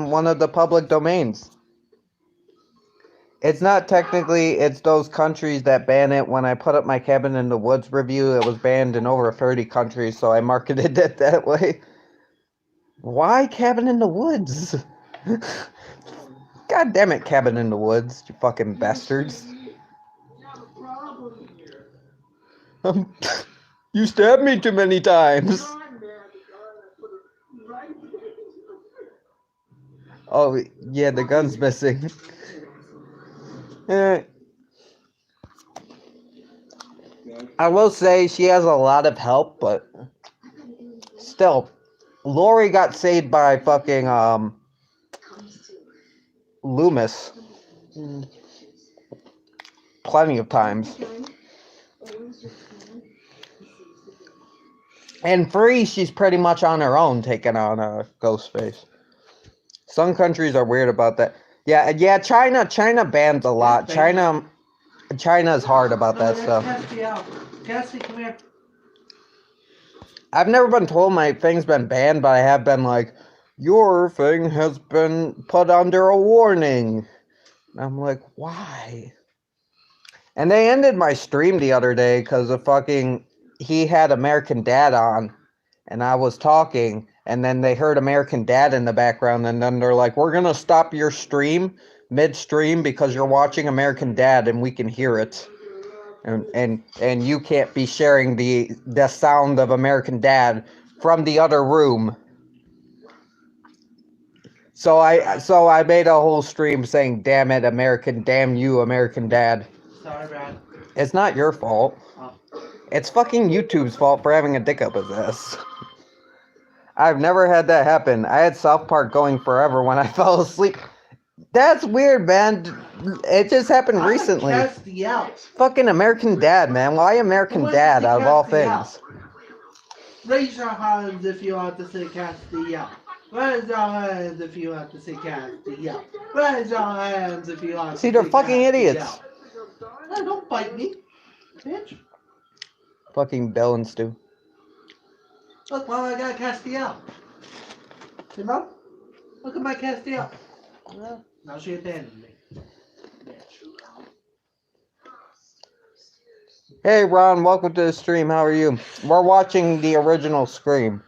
one of the public domains. It's not technically, it's those countries that ban it. When I put up my Cabin in the Woods review, it was banned in over 30 countries, so I marketed it that way. Why Cabin in the Woods? God damn it, Cabin in the Woods, you fucking bastards. You stabbed me too many times. Oh, yeah, the gun's missing. I will say she has a lot of help, but still, Lori got saved by fucking Loomis plenty of times. And Free, she's pretty much on her own taking on Ghostface. Some countries are weird about that. Yeah, China bans a lot. China's hard about that stuff. Cassie, come here. I've never been told my thing's been banned, but I have been like, your thing has been put under a warning. And I'm like, why? And they ended my stream the other day because of fucking, he had American Dad on, and I was talking, and then they heard American Dad in the background, and then they're like, we're gonna stop your stream midstream because you're watching American Dad and we can hear it. And you can't be sharing the sound of American Dad from the other room. So I made a whole stream saying, damn it, damn you, American Dad. Sorry, Brad. It's not your fault. Oh. It's fucking YouTube's fault for having a dick up his ass. I've never had that happen. I had South Park going forever when I fell asleep. That's weird, man. It just happened recently. Fucking American Dad, man. Why American Dad out of all things? Raise your hands if you want to say Castile. Raise your hands if you want to say Castile. Raise your hands if you want to See, they're fucking idiots. No, don't bite me, bitch. Fucking Bill and Stu. Look, Mom, I got Castile. See, Mom? Look at my Castile. Well, now she abandoned me. Hey, Ron, welcome to the stream. How are you? We're watching the original Scream.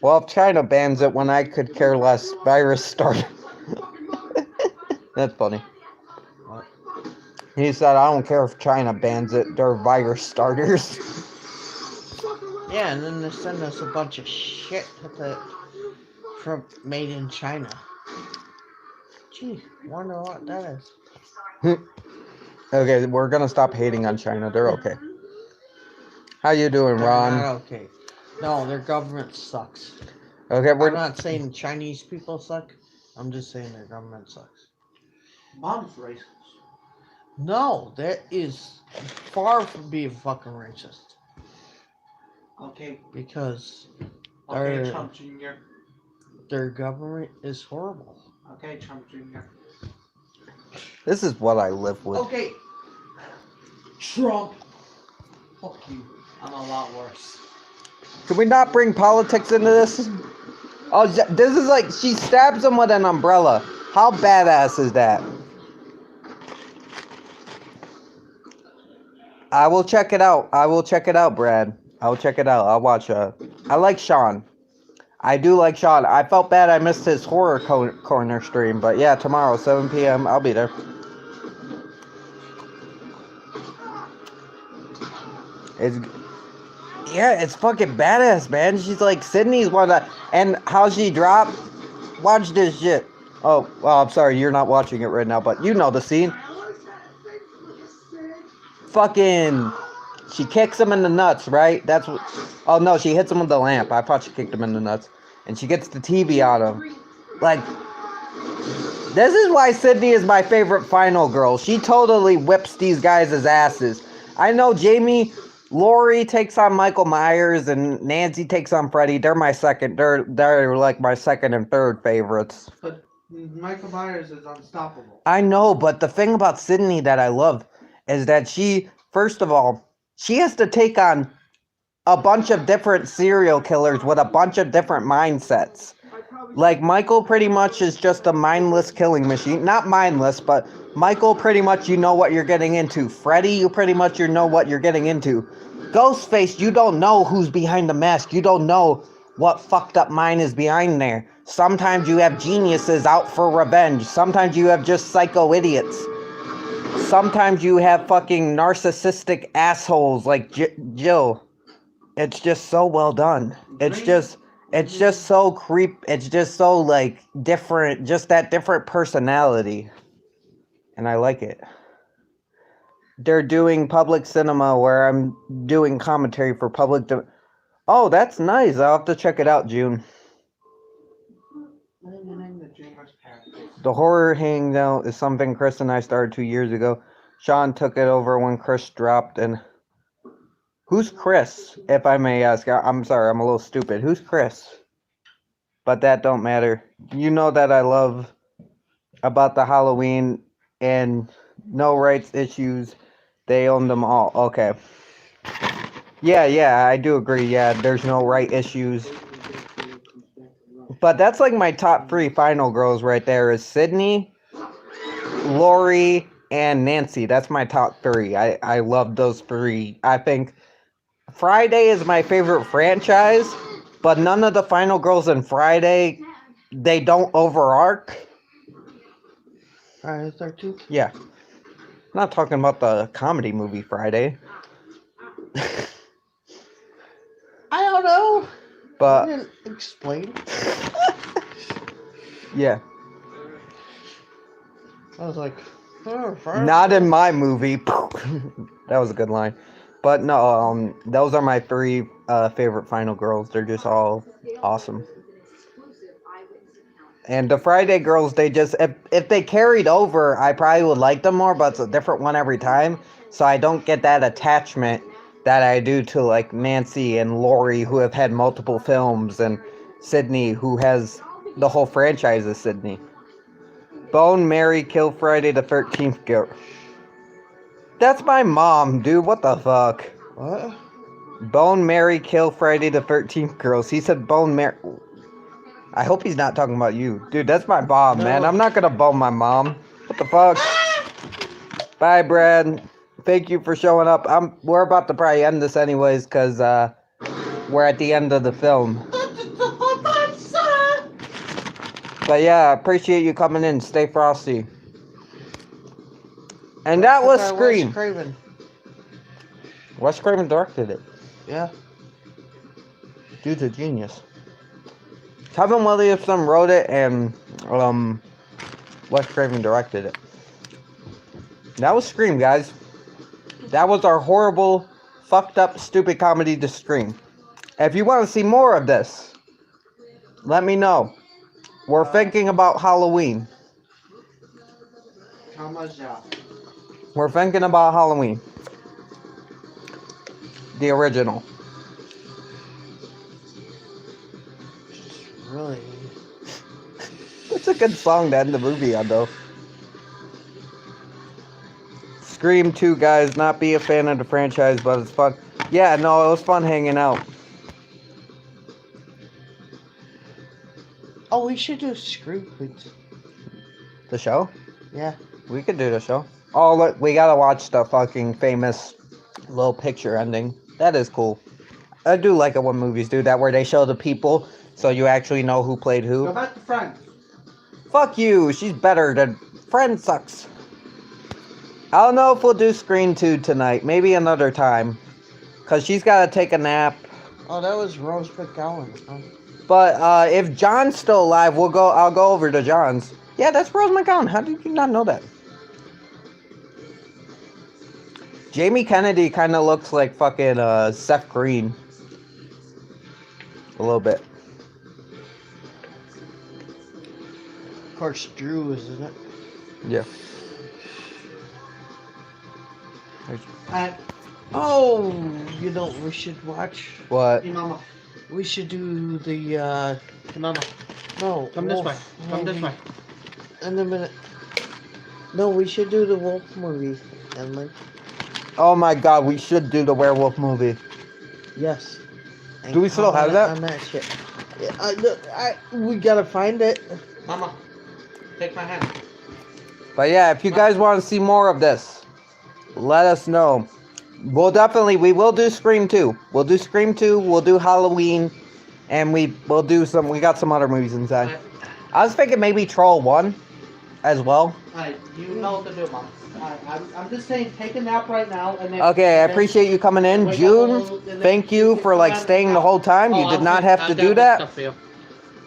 Well, if China bans it when I could care less, virus started. That's funny. He said, I don't care if China bans it, they're virus starters. Yeah, and then they send us a bunch of shit from made in China. Gee, wonder what that is. Okay, we're gonna stop hating on China. They're okay. How you doing, They're Ron? not okay. No, their government sucks. Okay, I'm not saying Chinese people suck. I'm just saying their government sucks. Mom's racist. No, that is far from being fucking racist. Okay. Because Okay, Trump Jr. their government is horrible. Okay, Trump Jr. This is what I live with. Okay. Trump. Fuck you. I'm a lot worse. Can we not bring politics into this? Oh, this is like, she stabs him with an umbrella. How badass is that? I will check it out. I will check it out, Brad. I will check it out. I'll watch it. I like Sean. I do like Sean. I felt bad I missed his horror corner stream. But yeah, tomorrow, 7 p.m. I'll be there. It's fucking badass, man. She's like, Sydney's one of the... And how she dropped... Watch this shit. Oh, well, I'm sorry. You're not watching it right now. But you know the scene. Fucking... She kicks him in the nuts, right? That's what... Oh, no. She hits him with the lamp. I thought she kicked him in the nuts. And she gets the TV on him. Like... This is why Sydney is my favorite final girl. She totally whips these guys' asses. I know Jamie... Lori takes on Michael Myers and Nancy takes on Freddy. They're my second. They're like my second and third favorites. But Michael Myers is unstoppable. I know, but the thing about Sydney that I love is that she, first of all, she has to take on a bunch of different serial killers with a bunch of different mindsets. Like, Michael pretty much is just a mindless killing machine. Not mindless, but Michael, pretty much you know what you're getting into. Freddy, you pretty much you know what you're getting into. Ghostface, you don't know who's behind the mask. You don't know what fucked up mind is behind there. Sometimes you have geniuses out for revenge. Sometimes you have just psycho idiots. Sometimes you have fucking narcissistic assholes like Jill. It's just so well done. It's just so it's just so, like, different, just that different personality. And I like it. They're doing public cinema where I'm doing commentary for public... Oh, that's nice. I'll have to check it out, June. The horror hangout is something Chris and I started 2 years ago. Sean took it over when Chris dropped, and... Who's Chris, if I may ask? I'm sorry, I'm a little stupid. Who's Chris? But that don't matter. You know that I love about the Halloween and no rights issues. They own them all. Okay. Yeah, I do agree. Yeah, there's no right issues. But that's like my top 3 final girls right there is Sydney, Lori, and Nancy. That's my top 3. I love those 3. I think Friday is my favorite franchise, but none of the final girls in Friday, they don't overarch. Friday the 13th? Yeah. I'm not talking about the comedy movie Friday. I don't know. But I didn't explain. yeah. I was like, oh, Friday. Not in my movie. That was a good line. But no, those are my 3 favorite final girls. They're just all awesome. And the Friday girls, they just, if they carried over, I probably would like them more, but it's a different one every time. So I don't get that attachment that I do to, like, Nancy and Lori, who have had multiple films, and Sydney, who has the whole franchise of Sydney. Bone, Mary, Kill Friday the 13th girl. That's my mom, dude. What the fuck? What? Bone, Mary, Kill Friday the 13th girls. He said Bone, Mary. I hope he's not talking about you. Dude, that's my mom, man. I'm not gonna bone my mom. What the fuck? Bye, Brad. Thank you for showing up. We're about to probably end this anyways, because we're at the end of the film. But yeah, appreciate you coming in. Stay frosty. And that was Scream. Wes Craven. Wes Craven directed it. Yeah. Dude's a genius. Kevin Williamson wrote it, and Wes Craven directed it. That was Scream, guys. That was our horrible, fucked up, stupid comedy to Scream. If you want to see more of this, let me know. We're thinking about Halloween. How much now? We're thinking about Halloween. The original. Really? It's a good song to end the movie on, though. Scream 2, guys. Not be a fan of the franchise, but it's fun. Yeah, no, it was fun hanging out. Oh, we should do Scream Queens. The show? Yeah. We could do the show. Oh, look, we gotta watch the fucking famous little picture ending. That is cool. I do like it when movies do that, where they show the people so you actually know who played Go who. back to Friends. Fuck you, she's better than Friend sucks. I don't know if we'll do Screen 2 tonight. Maybe another time. Because she's gotta take a nap. Oh, that was Rose McGowan. Huh? But if John's still alive, I'll go over to John's. Yeah, that's Rose McGowan. How did you not know that? Jamie Kennedy kind of looks like fucking Seth Green. A little bit. Of course, Drew is in it. Yeah. Oh, you know what we should watch? What? Hey, Mama. We should do the Hey, Mama. no. Come this way. Wolf Come this movie way. In a minute. No, we should do the Wolf movie, Emily. Oh my god, we should do the werewolf movie. Yes. And Do we still have comment that? on that shit. Yeah, we gotta find it. Mama, take my hand. But yeah, if you guys want to see more of this, let us know. We will do Scream 2. We'll do Scream 2, we'll do Halloween, and we got some other movies inside. I was thinking maybe Troll 1 as well. Alright, you know what to do, Mom. I'm just saying, take a nap right now, and then. Okay, I appreciate you coming in. June, thank you for like staying the whole time. You did not have to do that.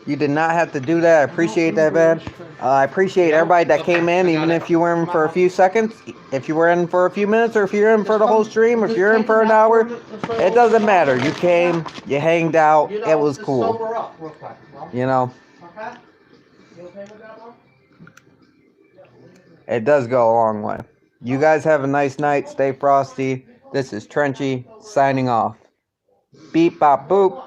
You did not have to do that. I appreciate that, man. I appreciate everybody that came in, even if you were in for a few seconds, if you were in for a few minutes, or if you're in for the whole stream, if you're in for an hour, it doesn't matter. You came, you hanged out, it was cool. Sober up real quick, Mom. You know, Okay? You okay with that, Mom? it does go a long way. You guys have a nice night. Stay frosty. This is Trenchy signing off. Beep, bop, boop.